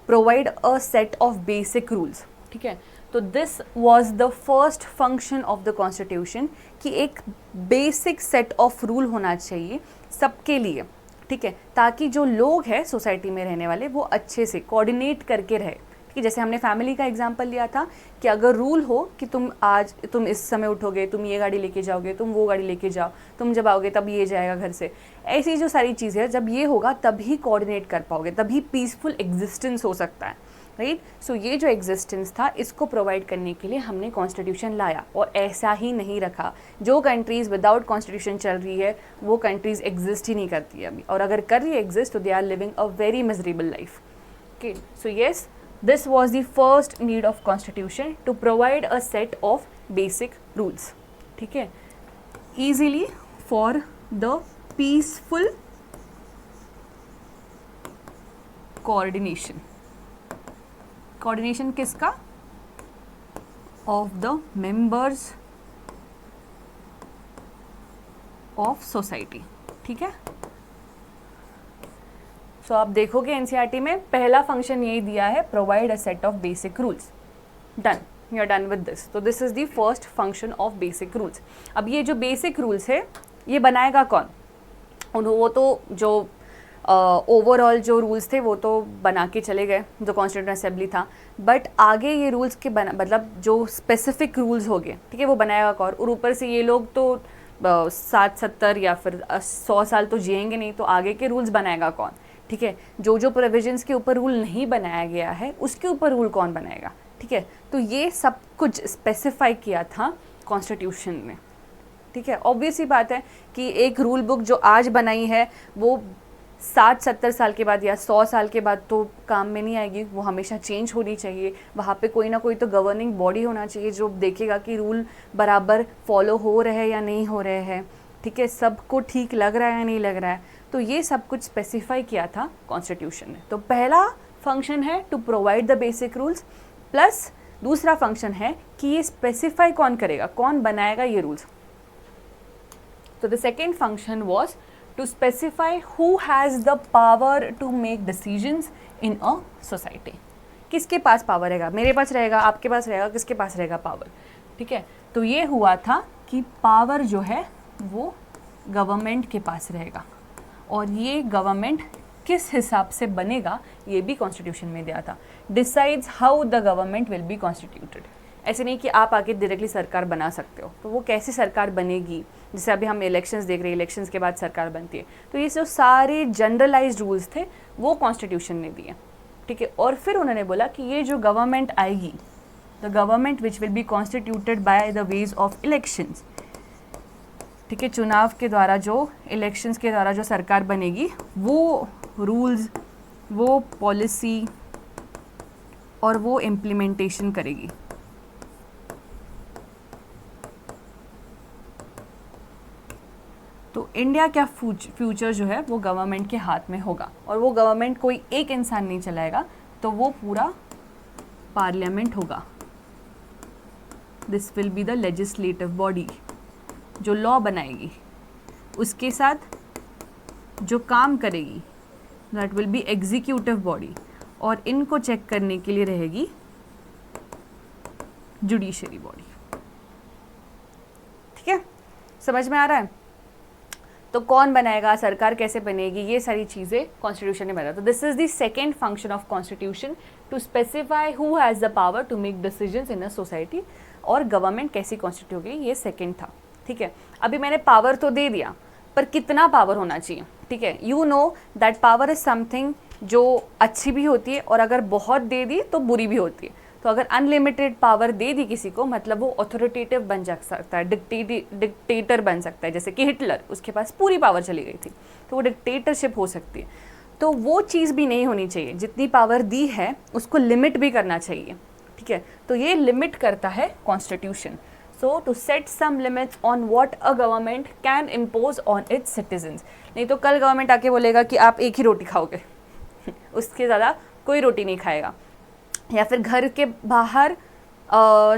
Speaker 1: provide a set of basic rules, ठीक है। तो this was the first function of the constitution कि एक बेसिक सेट ऑफ रूल होना चाहिए सबके लिए, ठीक है, ताकि जो लोग हैं सोसाइटी में रहने वाले वो अच्छे से कोऑर्डिनेट करके रहे, ठीक है। जैसे हमने फैमिली का एग्जांपल लिया था कि अगर रूल हो कि तुम इस समय उठोगे, तुम ये गाड़ी लेके जाओगे, तुम वो गाड़ी लेके जाओ, तुम जब आओगे तब ये जाएगा घर से, ऐसी जो सारी चीज़ें हैं, जब ये होगा तभी कोऑर्डिनेट कर पाओगे, तभी पीसफुल एग्जिस्टेंस हो सकता है, राइट। सो ये जो एग्जिस्टेंस था इसको प्रोवाइड करने के लिए हमने कॉन्स्टिट्यूशन लाया, और ऐसा ही नहीं रखा। जो कंट्रीज़ विदाउट कॉन्स्टिट्यूशन चल रही है वो कंट्रीज़ एग्जिस्ट ही नहीं करती है अभी, और अगर कर रही है एग्जिस्ट तो they are living a very miserable life, okay. So yes, this was the first need of constitution to provide a set of basic rules, ठीक है, easily for the peaceful coordination. Coordination किसका? Of the members of society, ठीक है। सो आप देखोगे NCERT में पहला function यही दिया है, provide a set of basic rules, done. You are done with this. तो this is the first function of basic rules. अब ये जो बेसिक रूल्स है ये बनाएगा कौन? वो तो जो ओवरऑल जो रूल्स थे वो तो बना के चले गए जो कॉन्स्टिट्यूएंट असेंबली था, बट आगे ये रूल्स के मतलब जो स्पेसिफिक रूल्स हो गए, ठीक है, वो बनाएगा कौन? और ऊपर से ये लोग तो 60-70 या फिर 100 साल तो जिएंगे नहीं, तो आगे के रूल्स बनाएगा कौन? ठीक है, जो जो प्रोविजंस के ऊपर रूल नहीं बनाया गया है उसके ऊपर रूल कौन बनाएगा? ठीक है, तो ये सब कुछ स्पेसिफाई किया था कॉन्स्टिट्यूशन में. ठीक है, ऑब्वियस ही बात है कि एक रूल बुक जो आज बनाई है वो 60-70 साल के बाद या 100 साल के बाद तो काम में नहीं आएगी, वो हमेशा चेंज होनी चाहिए. वहाँ पे कोई ना कोई तो गवर्निंग बॉडी होना चाहिए जो देखेगा कि रूल बराबर फॉलो हो रहे हैं या नहीं हो रहे हैं. ठीक है, सबको ठीक लग रहा है या नहीं लग रहा है. तो ये सब कुछ स्पेसिफाई किया था कॉन्स्टिट्यूशन ने. तो पहला फंक्शन है to provide the basic rules, plus दूसरा फंक्शन है कि ये स्पेसिफाई कौन करेगा, कौन बनाएगा ये रूल्स. तो the second function was to specify who has the power to make decisions in a society. किसके पास पावर रहेगा? मेरे पास रहेगा, आपके पास रहेगा, किसके पास रहेगा पावर? ठीक है, तो ये हुआ था कि पावर जो है वो गवर्नमेंट के पास रहेगा, और ये गवर्नमेंट किस हिसाब से बनेगा ये भी कॉन्स्टिट्यूशन में दिया था. Decides how the government will be constituted. ऐसे नहीं कि आप आके डायरेक्टली सरकार बना सकते हो. तो वो कैसी सरकार बनेगी, जैसे अभी हम इलेक्शंस देख रहे हैं, इलेक्शंस के बाद सरकार बनती है. तो ये जो सारे जनरलाइज्ड रूल्स थे वो कॉन्स्टिट्यूशन ने दिए. ठीक है, और फिर उन्होंने बोला कि ये जो गवर्नमेंट आएगी, the government which will be constituted by the ways of elections. ठीक है, चुनाव के द्वारा जो इलेक्शंस के द्वारा जो सरकार बनेगी वो रूल्स, वो पॉलिसी और वो इम्प्लीमेंटेशन करेगी. तो इंडिया का फ्यूचर जो है वो गवर्नमेंट के हाथ में होगा, और वो गवर्नमेंट कोई एक इंसान नहीं चलाएगा, तो वो पूरा पार्लियामेंट होगा. This will be the legislative body जो लॉ बनाएगी. उसके साथ जो काम करेगी that will be executive body, और इनको चेक करने के लिए रहेगी जुडिशरी बॉडी. ठीक है, समझ में आ रहा है? तो कौन बनाएगा, सरकार कैसे बनेगी, ये सारी चीज़ें कॉन्स्टिट्यूशन ने बताया. तो this is the second function of constitution, to specify who has the power to make decisions in a society, और गवर्नमेंट कैसी कॉन्स्टिट्यूट होगी, ये सेकेंड था. ठीक है, अभी मैंने पावर तो दे दिया, पर कितना पावर होना चाहिए? ठीक है, you know that power is something जो अच्छी भी होती है, और अगर बहुत दे दी तो बुरी भी होती है. तो अगर अनलिमिटेड पावर दे दी किसी को, मतलब वो ऑथोरिटेटिव बन जा सकता है, डिक्टेटर बन सकता है. जैसे कि हिटलर, उसके पास पूरी पावर चली गई थी, तो वो डिक्टेटरशिप हो सकती है. तो वो चीज़ भी नहीं होनी चाहिए. जितनी पावर दी है उसको लिमिट भी करना चाहिए. ठीक है, तो ये लिमिट करता है constitution. So to set some limits on what a government can impose on its citizens. नहीं तो कल गवर्नमेंट आके बोलेगा कि आप एक ही रोटी खाओगे उसके ज़्यादा कोई रोटी नहीं खाएगा. या फिर घर के बाहर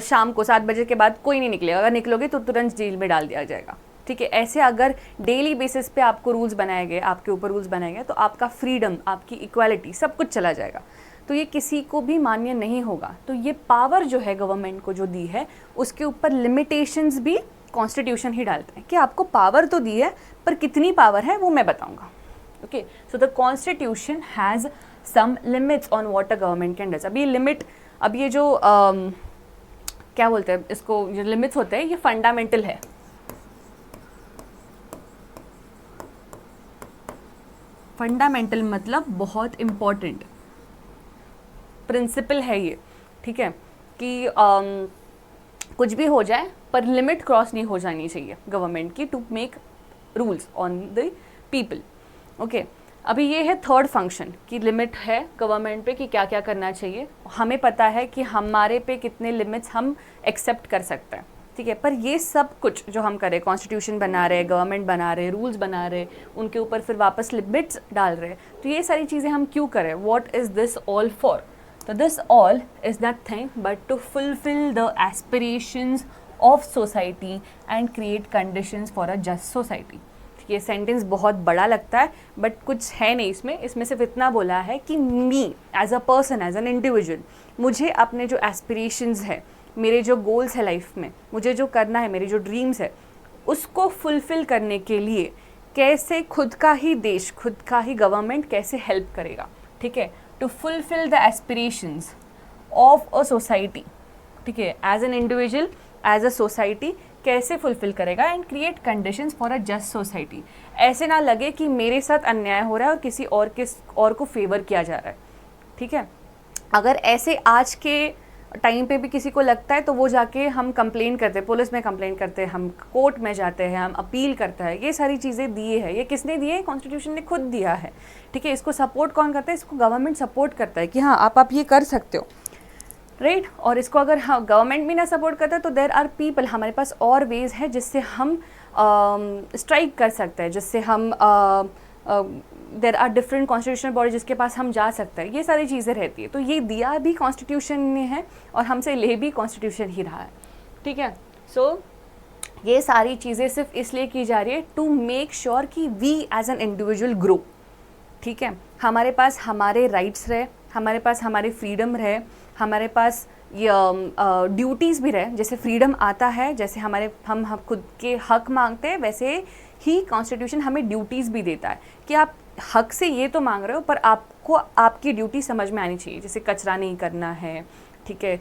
Speaker 1: शाम को 7 बजे के बाद कोई नहीं निकलेगा, अगर निकलोगे तो तुरंत जेल में डाल दिया जाएगा. ठीक है, ऐसे अगर डेली बेसिस पे आपको रूल्स बनाए गए, आपके ऊपर रूल्स बनाए गए, तो आपका फ्रीडम, आपकी इक्वालिटी, सब कुछ चला जाएगा. तो ये किसी को भी मान्य नहीं होगा. तो ये पावर जो है गवर्नमेंट को जो दी है, उसके ऊपर लिमिटेशंस भी कॉन्स्टिट्यूशन ही डालते हैं कि आपको पावर तो दी है, पर कितनी पावर है वो मैं बताऊँगा. Okay, so the constitution has some limits on what a government can does. अभी लिमिट, अब ये जो क्या बोलते हैं इसको, जो लिमिट्स होते हैं, ये फंडामेंटल है. फंडामेंटल मतलब बहुत इम्पॉर्टेंट प्रिंसिपल है ये. ठीक है, कि कुछ भी हो जाए पर लिमिट क्रॉस नहीं हो जानी चाहिए गवर्नमेंट की to make rules on the people. Okay, अभी ये है थर्ड फंक्शन कि लिमिट है गवर्नमेंट पे कि क्या क्या करना चाहिए. हमें पता है कि हमारे पे कितने लिमिट्स हम एक्सेप्ट कर सकते हैं. ठीक है, पर ये सब कुछ जो हम करें, कॉन्स्टिट्यूशन बना रहे, गवर्नमेंट बना रहे, रूल्स बना रहे, उनके ऊपर फिर वापस लिमिट्स डाल रहे, तो ये सारी चीज़ें हम क्यों करें? What is this all for? तो this all is that thing but to fulfil the aspirations of society and create conditions for a just society. ये सेंटेंस बहुत बड़ा लगता है, बट कुछ है नहीं इसमें. इसमें सिर्फ इतना बोला है कि me as a person, as an individual, मुझे अपने जो एस्पिरेशंस है, मेरे जो गोल्स है लाइफ में, मुझे जो करना है, मेरी जो ड्रीम्स है, उसको फुलफ़िल करने के लिए कैसे खुद का ही देश, खुद का ही गवर्नमेंट कैसे हेल्प करेगा, ठीक है, to fulfil the aspirations of a society, ठीक है, as an individual, as a society कैसे फुलफ़िल करेगा and create conditions for a just society. ऐसे ना लगे कि मेरे साथ अन्याय हो रहा है और किसी और को फेवर किया जा रहा है, ठीक है। अगर ऐसे आज के टाइम पे भी किसी को लगता है तो वो जाके हम कंप्लेन करते हैं, पुलिस में कंप्लेन करते हैं, हम कोर्ट में जाते हैं, हम अपील करते हैं। ये सारी चीज़ें दिए है, ये किसने दिए है? कॉन्स्टिट्यूशन ने खुद दिया है, ठीक है। इसको सपोर्ट कौन करता है? इसको गवर्नमेंट सपोर्ट करता है कि हाँ आप ये कर सकते हो, राइट। और इसको अगर हाँ गवर्नमेंट भी ना सपोर्ट करता तो देयर आर पीपल, हमारे पास और वेज है जिससे हम स्ट्राइक कर सकते हैं, जिससे हम there are different constitutional body जिसके पास हम जा सकते हैं। ये सारी चीज़ें रहती है। तो ये दिया भी कॉन्स्टिट्यूशन ने है और हमसे ले भी कॉन्स्टिट्यूशन ही रहा है, ठीक है। सो ये सारी चीज़ें सिर्फ इसलिए की जा रही है टू मेक श्योर कि we as an individual grow, ठीक है। हमारे पास हमारे राइट्स रहे, हमारे पास हमारी फ्रीडम रहे, हमारे पास ये ड्यूटीज़ भी रहे। जैसे फ्रीडम आता है, जैसे हम खुद के हक मांगते हैं, वैसे ही कॉन्स्टिट्यूशन हमें ड्यूटीज़ भी देता है कि आप हक से ये तो मांग रहे हो पर आपको आपकी ड्यूटी समझ में आनी चाहिए। जैसे कचरा नहीं करना है, ठीक है,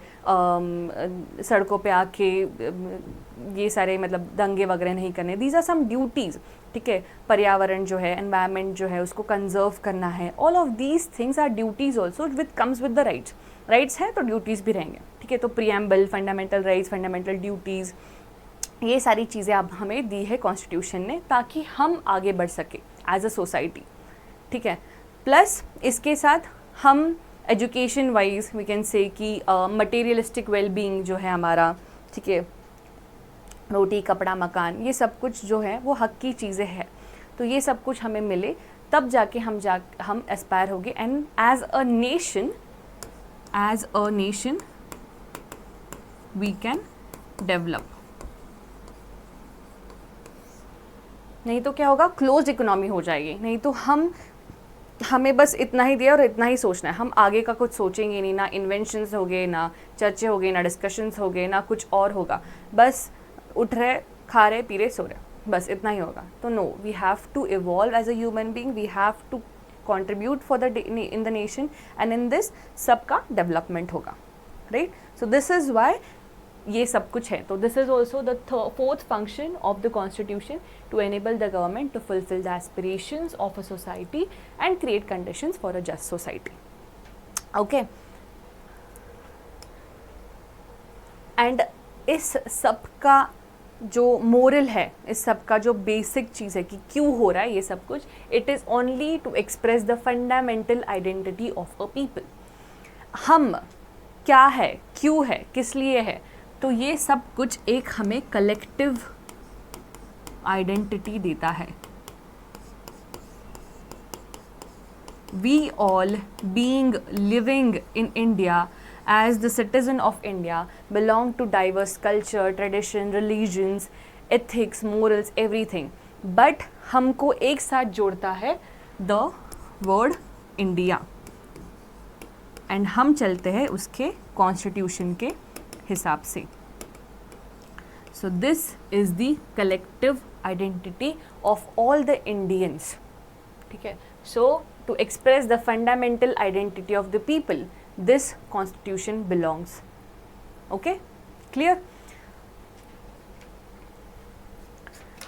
Speaker 1: सड़कों पे आके ये सारे मतलब दंगे वगैरह नहीं करने, दीज आर सम ड्यूटीज़, ठीक है। पर्यावरण जो है, एनवायरनमेंट जो है, उसको कंजर्व करना है। All of these things are duties also with comes with the rights. Rights हैं तो ड्यूटीज़ भी रहेंगे, ठीक है। तो preamble, fundamental rights, fundamental duties, ये सारी चीज़ें अब हमें दी है कॉन्स्टिट्यूशन ने ताकि हम आगे बढ़ सके एज अ सोसाइटी, ठीक है। प्लस इसके साथ हम education wise we can say कि मटेरियलिस्टिक वेलबींग जो है हमारा, ठीक है, रोटी कपड़ा मकान, ये सब कुछ जो है वो हक की चीज़ें हैं। तो ये सब कुछ हमें मिले तब जाके हम एस्पायर होंगे and as a nation we can develop. नहीं तो क्या होगा? क्लोज्ड इकोनॉमी हो जाएगी। नहीं तो हमें बस इतना ही दिया और इतना ही सोचना है, हम आगे का कुछ सोचेंगे नहीं, ना इन्वेंशंस हो गए, ना चर्चे हो गए, ना डिस्कशंस हो गए, ना कुछ और होगा। बस उठ रहे, खा रहे, पी रहे, सो रहे, बस इतना ही होगा। तो no, we have to evolve as a human being, we have to contribute for the in the nation and in this सबका डेवलपमेंट होगा, right. So this is why ये सब कुछ है। तो this is also the fourth function of the constitution, to enable the government to fulfil the aspirations of a society and create conditions for a just society, okay. And इस सब का जो moral है, इस सब का जो बेसिक चीज़ है कि क्यों हो रहा है ये सब कुछ, it is only to express the fundamental identity of a people. हम क्या है, क्यों है, किस लिए है, तो ये सब कुछ एक हमें कलेक्टिव आइडेंटिटी देता है। We all being living in India as the citizen of India belong to diverse culture, tradition, religions, ethics, morals, everything. But हमको एक साथ जोड़ता है the word India and हम चलते हैं उसके constitution के हिसाब से. So this is the collective identity of all the Indians. ठीक है. So to express the fundamental identity of the people, this constitution belongs. Okay, clear?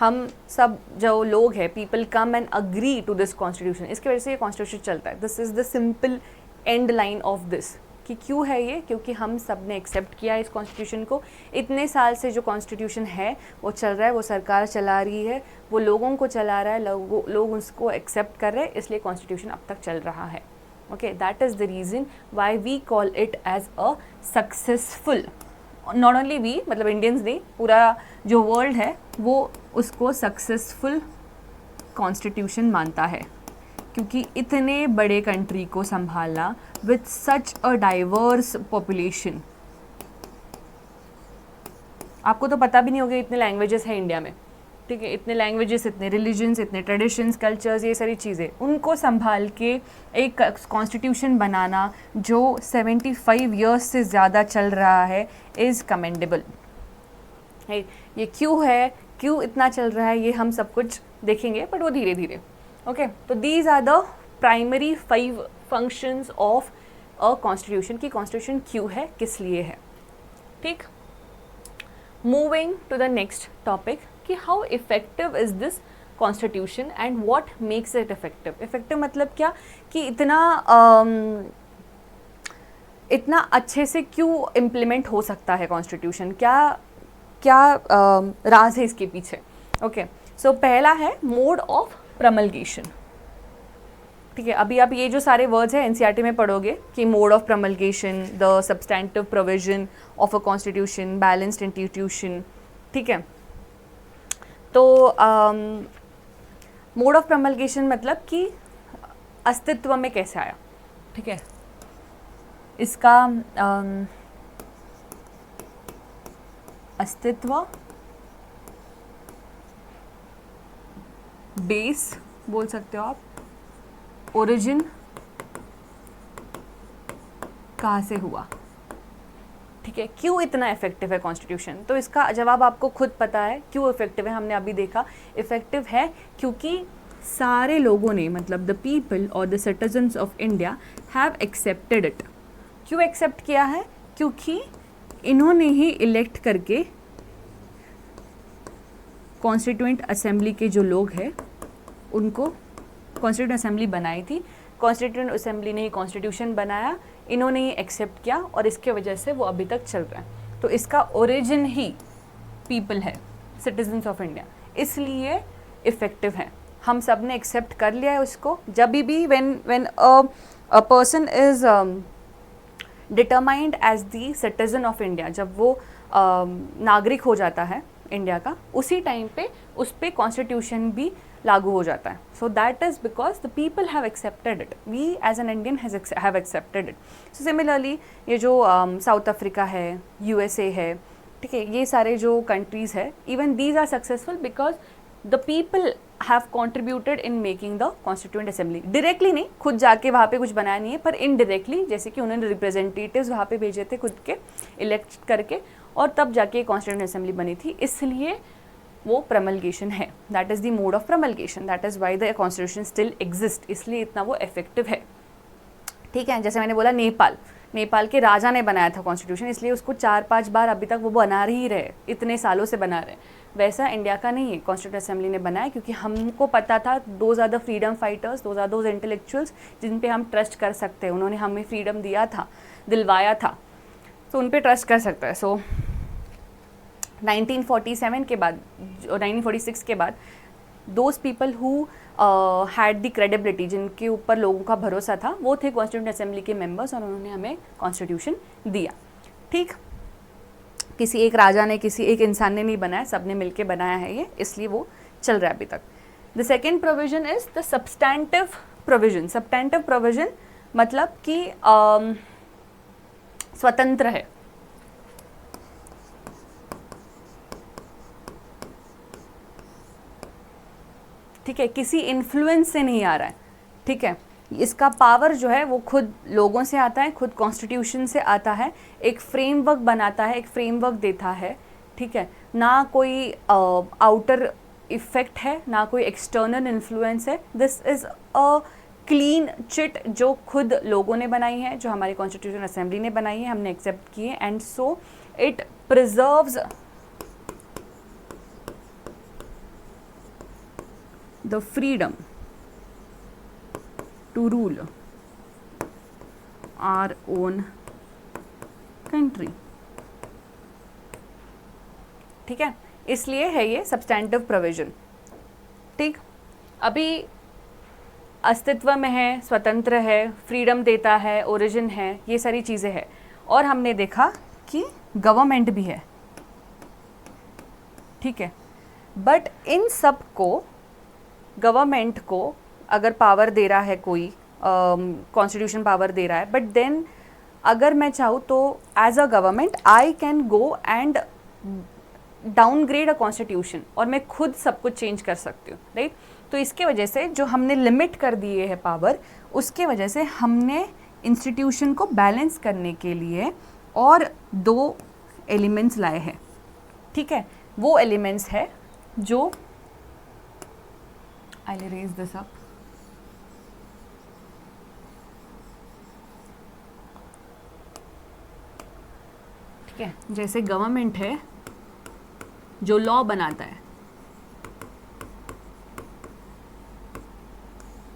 Speaker 1: हम सब जो लोग हैं, people come and agree to this constitution. इसकी वजह से ये constitution चलता है. This is the simple end line of this. कि क्यों है ये? क्योंकि हम सब ने एक्सेप्ट किया इस कॉन्स्टिट्यूशन को. इतने साल से जो कॉन्स्टिट्यूशन है वो चल रहा है, वो सरकार चला रही है, वो लोगों को चला रहा है, लोग उसको एक्सेप्ट कर रहे हैं, इसलिए कॉन्स्टिट्यूशन अब तक चल रहा है. Okay, that is the reason why we call it as a successful. Not only we, मतलब Indians नहीं, पूरा जो world है वो उसको successful constitution मानता है, क्योंकि इतने बड़े country को संभालना with such a diverse population. आपको तो पता भी नहीं होगा इतने languages हैं इंडिया में, ठीक है, इतने लैंग्वेजेस, इतने रिलीजन्स, इतने ट्रेडिशंस, कल्चर्स, ये सारी चीज़ें उनको संभाल के एक कॉन्स्टिट्यूशन बनाना जो 75 ईयर्स से ज़्यादा चल रहा है इज़ कमेंडेबल है। ये क्यों है, क्यों इतना चल रहा है, ये हम सब कुछ देखेंगे, बट वो धीरे धीरे। ओके, तो these are the primary 5 functions of a constitution कि कॉन्स्टिट्यूशन क्यों है, किस लिए है। ठीक, moving to the next topic कि how effective is this constitution and what makes it effective. Effective मतलब क्या कि इतना अच्छे से क्यों इम्प्लीमेंट हो सकता है कॉन्स्टिट्यूशन, क्या क्या राज है इसके पीछे। ओके, सो पहला है मोड ऑफ प्रमलगेशन। ठीक है, अभी आप ये जो सारे वर्ड्स हैं एनसीईआरटी में पढ़ोगे कि mode of promulgation, the substantive provision of a constitution, balanced institution. ठीक है, तो मोड ऑफ प्रमलगेशन मतलब कि अस्तित्व में कैसे आया। ठीक है, इसका अस्तित्व, बेस बोल सकते हो आप, ओरिजिन कहाँ से हुआ। ठीक है, क्यों इतना इफेक्टिव है कॉन्स्टिट्यूशन, तो इसका जवाब आपको खुद पता है। क्यों इफेक्टिव है हमने अभी देखा, इफेक्टिव है क्योंकि सारे लोगों ने, मतलब द पीपल और the citizens of India have accepted it. क्यों एक्सेप्ट किया है, क्योंकि इन्होंने ही इलेक्ट करके कॉन्स्टिट्यूएंट असेंबली के जो लोग हैं उनको कॉन्स्टिट्यूएंट असेंबली बनाई थी। कॉन्स्टिट्यूएंट असेंबली ने ही कॉन्स्टिट्यूशन बनाया, इन्होंने ही एक्सेप्ट किया और इसके वजह से वो अभी तक चल रहा है। तो इसका ओरिजिन ही पीपल है, सिटीजन्स ऑफ इंडिया, इसलिए इफ़ेक्टिव है। हम सब ने एक्सेप्ट कर लिया है उसको। जब भी when a person is determined as the citizen of India, जब वो नागरिक हो जाता है इंडिया का, उसी टाइम पे उस पर कॉन्स्टिट्यूशन भी लागू हो जाता है। So that is because the people have accepted it, we as an Indian have accepted it. So similarly ये जो साउथ अफ्रीका है, यूएसए है, ठीक है, ये सारे जो कंट्रीज़ है, even these are successful because the people have contributed in making the constituent assembly. Directly नहीं, खुद जाके वहाँ पे कुछ बनाया नहीं है, पर इनडायरेक्टली, जैसे कि उन्होंने रिप्रेजेंटेटिव्स वहाँ पे भेजे थे खुद के इलेक्ट करके, और तब जाके कॉन्स्टिट्यूएंट असेंबली बनी थी, इसलिए वो प्रमलगेशन है। That is the mode of promulgation, that is why the constitution still exist, इसलिए इतना वो इफेक्टिव है। ठीक है, जैसे मैंने बोला नेपाल के राजा ने बनाया था कॉन्स्टिट्यूशन, इसलिए उसको 4-5 बार अभी तक वो बना ही रहे, इतने सालों से बना रहे। वैसा इंडिया का नहीं है, कॉन्स्टिट्यूएंट असेंबली ने बनाया क्योंकि हमको पता था those are the freedom fighters, those are those intellectuals जिन पे हम ट्रस्ट कर सकते हैं, उन्होंने हमें फ्रीडम दिया था, दिलवाया था, तो उन पे ट्रस्ट कर सकता है। सो 1947 के बाद, 1946 के बाद, those people who had the credibility, जिनके ऊपर लोगों का भरोसा था, वो थे कॉन्स्टिट्यूएंट असेंबली के मेंबर्स, और उन्होंने हमें कॉन्स्टिट्यूशन दिया। ठीक, किसी एक राजा ने, किसी एक इंसान ने नहीं बनाया, सब ने मिलके बनाया है ये, इसलिए वो चल रहा है अभी तक। The second provision is the substantive provision. Substantive provision मतलब कि स्वतंत्र है। ठीक है, किसी इन्फ्लुएंस से नहीं आ रहा है। ठीक है, इसका पावर जो है वो खुद लोगों से आता है, खुद कॉन्स्टिट्यूशन से आता है, एक फ्रेमवर्क बनाता है, एक फ्रेमवर्क देता है। ठीक है, ना कोई आउटर इफेक्ट है, ना कोई एक्सटर्नल इन्फ्लुएंस है। This is a clean chit जो खुद लोगों ने बनाई है, जो हमारी कॉन्स्टिट्यूशन असेंबली ने बनाई है, हमने एक्सेप्ट की है, and so it preserves the freedom to rule our own country। ठीक है, इसलिए है ये सब्सटैंटिव प्रोविजन। ठीक, अभी अस्तित्व में है, स्वतंत्र है, फ्रीडम देता है, ओरिजिन है, ये सारी चीज़ें हैं, और हमने देखा कि गवर्नमेंट भी है। ठीक है, बट इन सब को, गवर्नमेंट को अगर पावर दे रहा है कोई, कॉन्स्टिट्यूशन पावर दे रहा है, बट देन अगर मैं चाहूँ तो as a government I can go and downgrade a constitution और मैं खुद सब कुछ चेंज कर सकती हूँ, राइट। तो इसके वजह से जो हमने लिमिट कर दिए है पावर, उसके वजह से हमने इंस्टीट्यूशन को बैलेंस करने के लिए और 2 एलिमेंट्स लाए हैं, ठीक है। वो एलिमेंट्स है जो I will raise this up, ठीक है। जैसे गवर्नमेंट है जो लॉ बनाता है,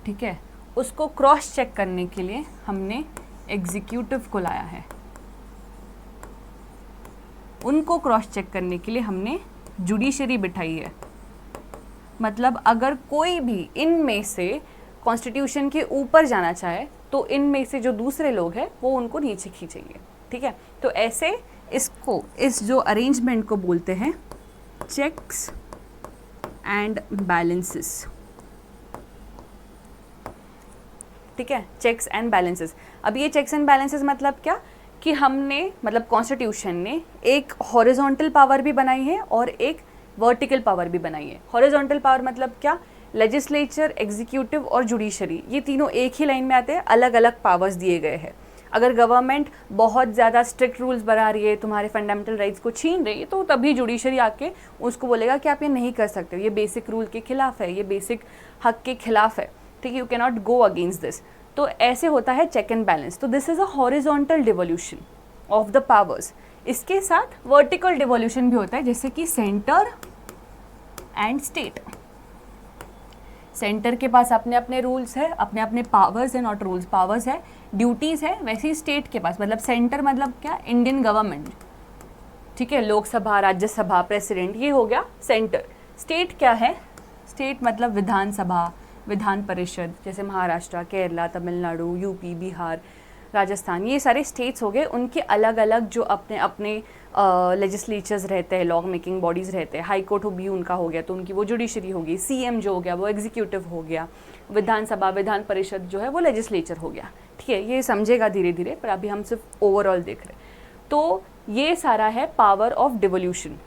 Speaker 1: ठीक है, उसको क्रॉस चेक करने के लिए हमने एग्जीक्यूटिव को लाया है। उनको क्रॉस चेक करने के लिए हमने जुडिशरी बिठाई है। मतलब अगर कोई भी इनमें से कॉन्स्टिट्यूशन के ऊपर जाना चाहे तो इनमें से जो दूसरे लोग हैं वो उनको नीचे खींचेंगे, ठीक है। तो ऐसे इसको, इस जो अरेंजमेंट को बोलते हैं चेक्स एंड बैलेंसेस, ठीक है, चेक्स एंड बैलेंसेस। अब ये चेक्स एंड बैलेंसेस मतलब क्या, कि हमने, मतलब कॉन्स्टिट्यूशन ने एक हॉरिजॉन्टल पावर भी बनाई है और एक वर्टिकल पावर भी बनाई है। हॉरिजॉन्टल पावर मतलब क्या, लेजिस्लेचर, एग्जीक्यूटिव और जुडिशरी, ये तीनों एक ही लाइन में आते हैं, अलग अलग पावर्स दिए गए हैं। अगर गवर्नमेंट बहुत ज़्यादा स्ट्रिक्ट रूल्स बना रही है, तुम्हारे फंडामेंटल राइट्स को छीन रही है, तो तभी जुडिशरी आके उसको बोलेगा कि आप ये नहीं कर सकते, ये बेसिक रूल के खिलाफ है, ये बेसिक हक के खिलाफ है, ठीक है, you can not go against this. तो ऐसे होता है चेक एंड बैलेंस। तो this is a horizontal devolution of the powers. इसके साथ वर्टिकल डिवोल्यूशन भी होता है, जैसे कि सेंटर एंड स्टेट। सेंटर के पास अपने अपने रूल्स है, अपने अपने पावर्स है, नॉट रूल्स, पावर्स है, ड्यूटीज़ है। वैसे ही स्टेट के पास, मतलब सेंटर मतलब क्या, इंडियन गवर्नमेंट, ठीक है, लोकसभा, राज्यसभा, प्रेसिडेंट, ये हो गया सेंटर। स्टेट क्या है, स्टेट मतलब विधानसभा, विधान परिषद, जैसे महाराष्ट्र, केरला, तमिलनाडु, यूपी, बिहार, राजस्थान, ये सारे स्टेट्स हो गए। उनके अलग अलग जो अपने अपने लेजिस्लेचर्स रहते हैं, लॉ मेकिंग बॉडीज़ रहते हैं। हाई कोर्ट भी उनका हो गया तो उनकी वो जुडिशरी होगी, सीएम जो हो गया वो एग्जीक्यूटिव हो गया, विधानसभा, विधान परिषद जो है वो लेजिस्लेचर हो गया, ठीक है। ये समझेगा धीरे धीरे, पर अभी हम सिर्फ ओवरऑल देख रहे हैं। तो ये सारा है पावर ऑफ डिवोल्यूशन।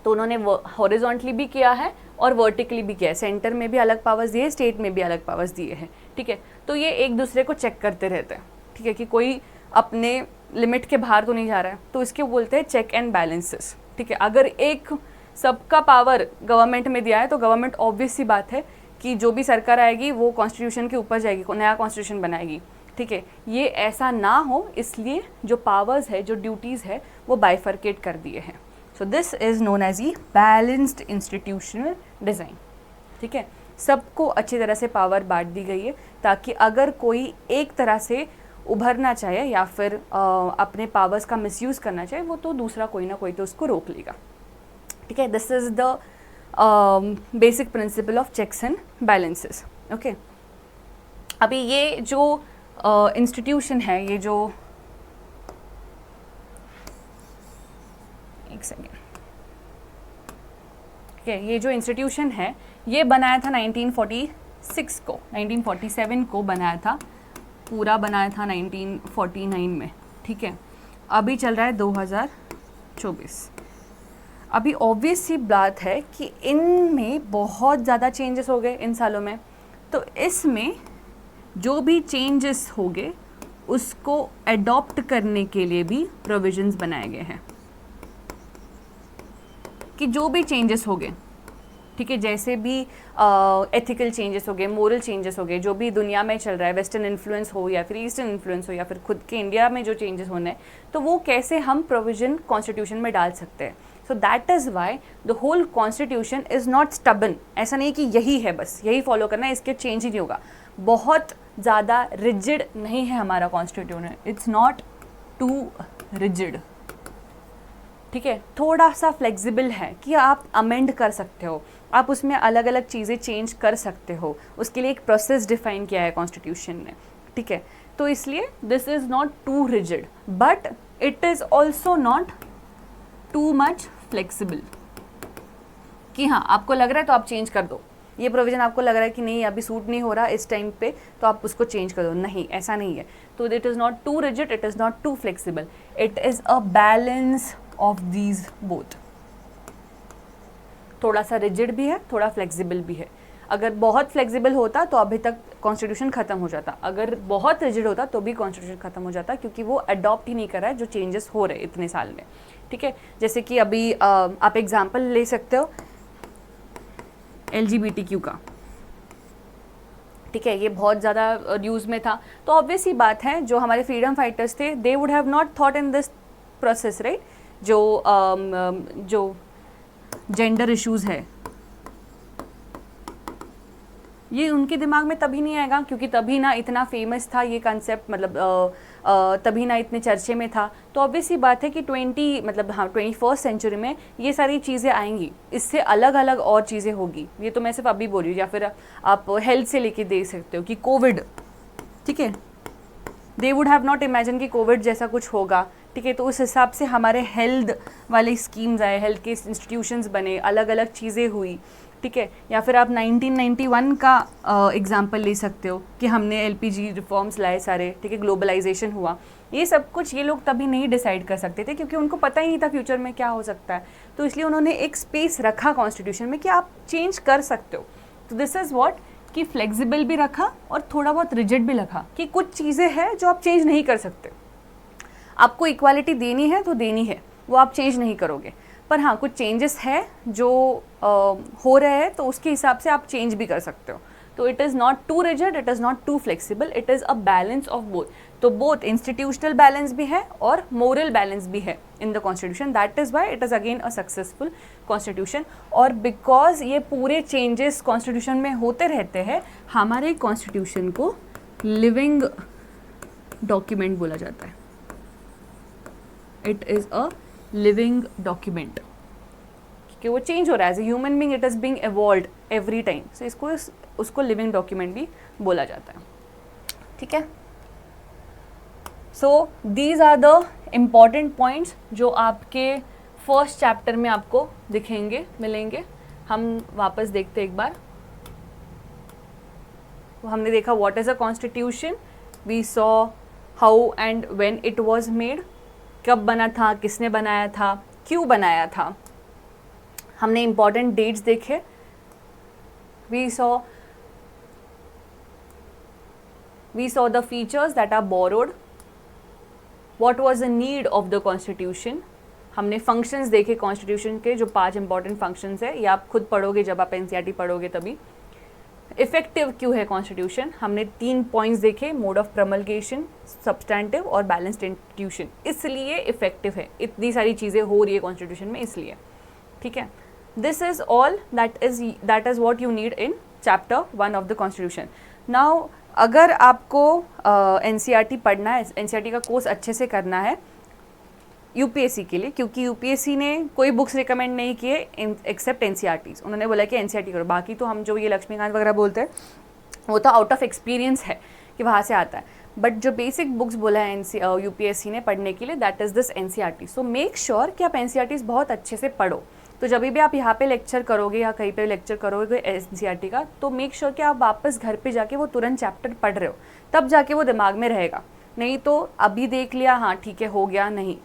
Speaker 1: तो उन्होंने हॉरिजॉन्टली भी किया है और वर्टिकली भी किया है। सेंटर में भी अलग पावर्स दिए, स्टेट में भी अलग पावर्स दिए हैं, ठीक है। तो ये एक दूसरे को चेक करते रहते हैं, ठीक है, कि कोई अपने लिमिट के बाहर तो नहीं जा रहा है। तो इसके बोलते हैं चेक एंड बैलेंसेस, ठीक है। अगर एक सबका पावर गवर्नमेंट में दिया है तो गवर्नमेंट ऑब्वियस सी बात है कि जो भी सरकार आएगी वो कॉन्स्टिट्यूशन के ऊपर जाएगी, नया कॉन्स्टिट्यूशन बनाएगी, ठीक है। ये ऐसा ना हो, इसलिए जो पावर्स है, जो ड्यूटीज़ है, वो बाइफर्केट कर दिए हैं। So this is known as a balanced institutional design, ठीक है। सबको अच्छी तरह से पावर बांट दी गई है ताकि अगर कोई एक तरह से उभरना चाहे या फिर अपने पावर्स का मिसयूज़ करना चाहे, वो तो दूसरा कोई ना कोई तो उसको रोक लेगा, ठीक है। This is the basic principle of checks and balances, okay. अभी ये जो इंस्टीट्यूशन है, ये जो, एक सेकेंड, ठीक है, ये जो इंस्टीट्यूशन है ये बनाया था 1946 को, 1947 को बनाया था, पूरा बनाया था 1949 में, ठीक है। अभी चल रहा है 2024। अभी ऑब्वियस सी बात है कि इनमें बहुत ज़्यादा चेंजेस हो गए इन सालों में। तो इसमें जो भी चेंजेस हो गए उसको एडॉप्ट करने के लिए भी प्रोविजंस बनाए गए हैं कि जो भी चेंजेस हो गए, ठीक है, जैसे भी एथिकल चेंजेस हो गए, मोरल चेंजेस हो गए, जो भी दुनिया में चल रहा है, वेस्टर्न इन्फ्लुएंस हो या फिर ईस्टर्न इन्फ्लुएंस हो या फिर खुद के इंडिया में जो चेंजेस होने हैं, तो वो कैसे हम प्रोविजन कॉन्स्टिट्यूशन में डाल सकते हैं। So that is why the whole constitution is not stubborn. ऐसा नहीं कि यही है, बस यही फॉलो करना है, इसके चेंज ही नहीं होगा। बहुत ज़्यादा रिजिड नहीं है हमारा constitution, it's not too rigid, ठीक है। थोड़ा सा फ्लेक्सिबल है कि आप अमेंड कर सकते हो, आप उसमें अलग अलग चीज़ें चेंज कर सकते हो, उसके लिए एक प्रोसेस डिफाइन किया है कॉन्स्टिट्यूशन ने, ठीक है। तो इसलिए this is not too rigid but it is also not too much flexible कि हाँ आपको लग रहा है तो आप चेंज कर दो, ये प्रोविज़न आपको लग रहा है कि नहीं अभी सूट नहीं हो रहा इस टाइम पे तो आप उसको चेंज कर दो, नहीं ऐसा नहीं है। तो it is not too rigid, it is not too flexible, it is a balance of these both, थोड़ा सा रिजिड भी है, थोड़ा फ्लेक्सिबल भी है। अगर बहुत फ्लेक्सिबल होता तो अभी तक कॉन्स्टिट्यूशन ख़त्म हो जाता, अगर बहुत रिजिड होता तो भी कॉन्स्टिट्यूशन ख़त्म हो जाता, क्योंकि वो अडॉप्ट ही नहीं कर रहा है जो चेंजेस हो रहे इतने साल में। ठीक है, जैसे कि अभी आप एग्जाम्पल ले सकते हो LGBTQ का। ठीक है, ये बहुत ज़्यादा न्यूज़ में था, तो ऑब्वियस ही बात है जो हमारे फ्रीडम फाइटर्स थे they would have not thought in this process, right. जो जेंडर इश्यूज़ है ये उनके दिमाग में तभी नहीं आएगा, क्योंकि तभी ना इतना फेमस था ये कंसेप्ट, मतलब तभी ना इतने चर्चे में था। तो ऑब्वियस ही बात है कि 21st सेंचुरी में ये सारी चीज़ें आएंगी, इससे अलग अलग और चीज़ें होगी। ये तो मैं सिर्फ अभी बोल रही हूँ, या फिर आप हेल्थ से लेके देख सकते हो कि कोविड, ठीक है, they would have not imagine कि कोविड जैसा कुछ होगा। ठीक है, तो उस हिसाब से हमारे हेल्थ वाले स्कीम्स आए, हेल्थ के इंस्टीट्यूशंस बने, अलग अलग चीज़ें हुई। ठीक है, या फिर आप 1991 का एग्जाम्पल ले सकते हो कि हमने LPG रिफॉर्म्स लाए सारे। ठीक है, ग्लोबलाइजेशन हुआ, ये सब कुछ ये लोग तभी नहीं डिसाइड कर सकते थे, क्योंकि उनको पता ही नहीं था फ्यूचर में क्या हो सकता है। तो इसलिए उन्होंने एक स्पेस रखा कॉन्स्टिट्यूशन में कि आप चेंज कर सकते हो। तो दिस इज़ व्हाट, कि फ्लेक्सिबल भी रखा और थोड़ा बहुत रिजिड भी रखा, कि कुछ चीज़ें हैं जो आप चेंज नहीं कर सकते। आपको इक्वालिटी देनी है तो देनी है, वो आप चेंज नहीं करोगे, पर हाँ कुछ चेंजेस है जो हो रहे हैं, तो उसके हिसाब से आप चेंज भी कर सकते हो। तो it is not too rigid, it is not too flexible, it is a balance of both. तो बोथ इंस्टीट्यूशनल बैलेंस भी है और मोरल बैलेंस भी है in the constitution. That is why it is again a successful constitution. और because ये पूरे changes constitution में होते रहते हैं, हमारे कॉन्स्टिट्यूशन को लिविंग डॉक्यूमेंट बोला जाता है। It is a living document, कि वो चेंज हो रहा है as a human being, it is being evolved every time. So उसको लिविंग डॉक्यूमेंट भी बोला जाता है। ठीक है, so these are the important points जो आपके फर्स्ट चैप्टर में आपको दिखेंगे, मिलेंगे। हम वापस देखते एक बार। तो हमने देखा what is a constitution, we saw how and when it was made, कब बना था, किसने बनाया था, क्यों बनाया था। हमने इम्पॉर्टेंट डेट्स देखे। We saw the features that are borrowed, what was the need of the constitution. हमने फंक्शंस देखे कॉन्स्टिट्यूशन के, जो 5 इंपॉर्टेंट फंक्शंस है, ये आप खुद पढ़ोगे जब आप NCERT पढ़ोगे तभी। इफेक्टिव क्यों है कॉन्स्टिट्यूशन, हमने 3 पॉइंट्स देखे, मोड ऑफ प्रमलगेशन, सब्सटैंटिव और बैलेंस्ड इंस्टीट्यूशन, इसलिए इफेक्टिव है। इतनी सारी चीज़ें हो रही है कॉन्स्टिट्यूशन में, इसलिए। ठीक है, this is all that is what you need in chapter 1 of the constitution. Now अगर आपको NCERT पढ़ना है, NCERT का कोर्स अच्छे से करना है UPSC के लिए, क्योंकि UPSC ने कोई बुक्स रिकमेंड नहीं किए एक्सेप्ट NCERTs। उन्होंने बोला कि NCERT करो, बाकी तो हम जो ये लक्ष्मीकांत वगैरह बोलते हैं वो तो आउट ऑफ एक्सपीरियंस है कि वहाँ से आता है, बट जो बेसिक बुक्स बोला है UPSC ने पढ़ने के लिए, that is this NCERT। So make sure कि आप NCERTs बहुत अच्छे से पढ़ो। तो जब भी आप यहाँ पे लेक्चर करोगे या कहीं पे लेक्चर करोगे NCERT का, तो मेक श्योर कि आप वापस घर पे जाके वो तुरंत चैप्टर पढ़ रहे हो, तब जाके वो दिमाग में रहेगा। नहीं तो अभी देख लिया, हाँ ठीक है हो गया, नहीं,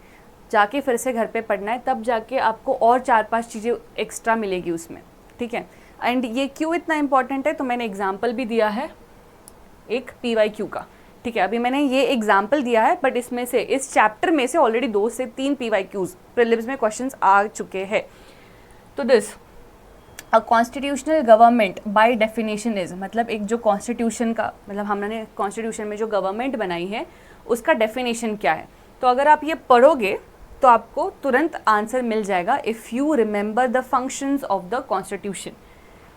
Speaker 1: जाके फिर से घर पे पढ़ना है, तब जाके आपको और 4-5 चीज़ें एक्स्ट्रा मिलेगी उसमें। ठीक है, एंड ये क्यों इतना इंपॉर्टेंट है, तो मैंने एग्जाम्पल भी दिया है एक PYQ का। ठीक है, अभी मैंने ये एग्जाम्पल दिया है, बट इसमें से, इस चैप्टर में से ऑलरेडी 2 से 3 PYQs प्रीलिम्स में क्वेश्चंस आ चुके हैं। तो this a constitutional government by definition is, मतलब एक जो कॉन्स्टिट्यूशन का, मतलब हमने कॉन्स्टिट्यूशन में जो गवर्नमेंट बनाई है उसका डेफिनेशन क्या है। तो अगर आप ये पढ़ोगे तो आपको तुरंत आंसर मिल जाएगा, if you remember the functions of the constitution.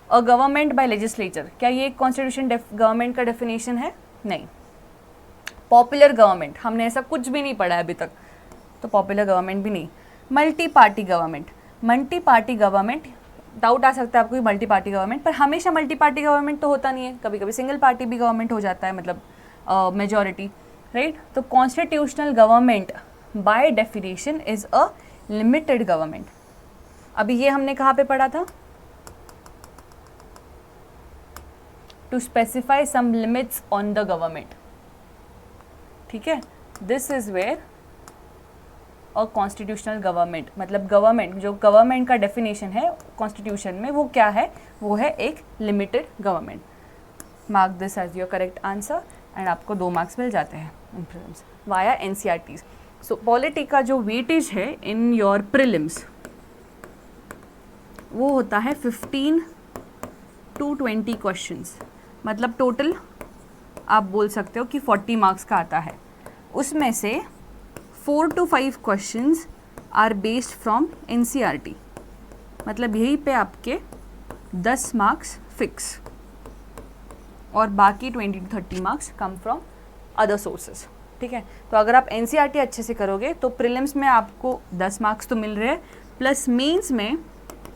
Speaker 1: A government by legislature, क्या ये कॉन्स्टिट्यूशन गवर्नमेंट का डेफिनेशन है? नहीं। पॉपुलर गवर्नमेंट, हमने ऐसा कुछ भी नहीं पढ़ा है अभी तक, तो पॉपुलर गवर्नमेंट भी नहीं। Multi party government, multi party government, doubt आ सकता है आपको मल्टी पार्टी गवर्नमेंट, पर हमेशा मल्टी पार्टी गवर्नमेंट तो होता नहीं है, कभी कभी सिंगल पार्टी भी गवर्नमेंट हो जाता है, मतलब मेजॉरिटी, राइट। तो constitutional government by definition is a limited government. अभी ये हमने कहाँ पे पढ़ा था, to specify some limits on the government. ठीक है, दिस इज वेयर और कॉन्स्टिट्यूशनल गवर्नमेंट, मतलब गवर्नमेंट, जो गवर्नमेंट का डेफिनेशन है कॉन्स्टिट्यूशन में वो क्या है, वो है एक limited government. Mark this as your correct answer and आपको 2 मार्क्स मिल जाते हैं in prelims via NCERTs. So polity का जो वेटेज है इन योर प्रीलिम्स वो होता है 15 to 20 क्वेश्चंस, मतलब टोटल आप बोल सकते हो कि 40 मार्क्स का आता है। उसमें से 4 to 5 questions are based from NCERT, मतलब यहीं पे आपके 10 मार्क्स फिक्स और बाकी 20 to 30 marks come from other sources. ठीक है, तो अगर आप एनसीईआरटी अच्छे से करोगे तो प्रीलिम्स में आपको 10 मार्क्स तो मिल रहे हैं, प्लस मेंस में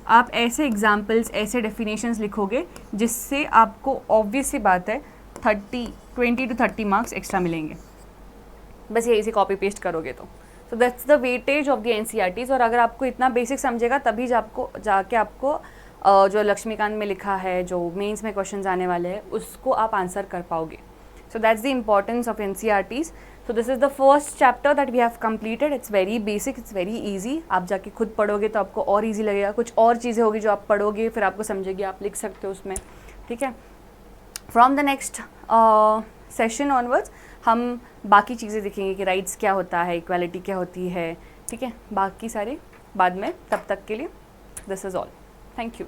Speaker 1: आप ऐसे एग्जाम्पल्स, ऐसे डेफिनेशंस लिखोगे जिससे आपको ऑब्वियस सी बात है 20 to 30 मार्क्स एक्स्ट्रा मिलेंगे, बस यही से कॉपी पेस्ट करोगे तो। सो that's the weightage of the NCERTs. और अगर आपको इतना बेसिक समझेगा तभी जाके आपको जो लक्ष्मीकांत में लिखा है, जो मेंस में क्वेश्चंस आने वाले हैं, उसको आप आंसर कर पाओगे। So that's the importance of NCERTs. So this is the first chapter that we have completed. It's very basic, it's very easy. आप जाके खुद पढ़ोगे तो आपको और ईजी लगेगा। कुछ और चीज़ें होगी जो आप पढ़ोगे फिर आपको समझेगी, आप लिख सकते हो उसमें। ठीक है, from the next session onwards हम बाकी चीज़ें देखेंगे कि राइट्स क्या होता है, इक्वालिटी क्या होती है। ठीक है, बाकी सारे बाद में। तब तक के लिए this is all. Thank you.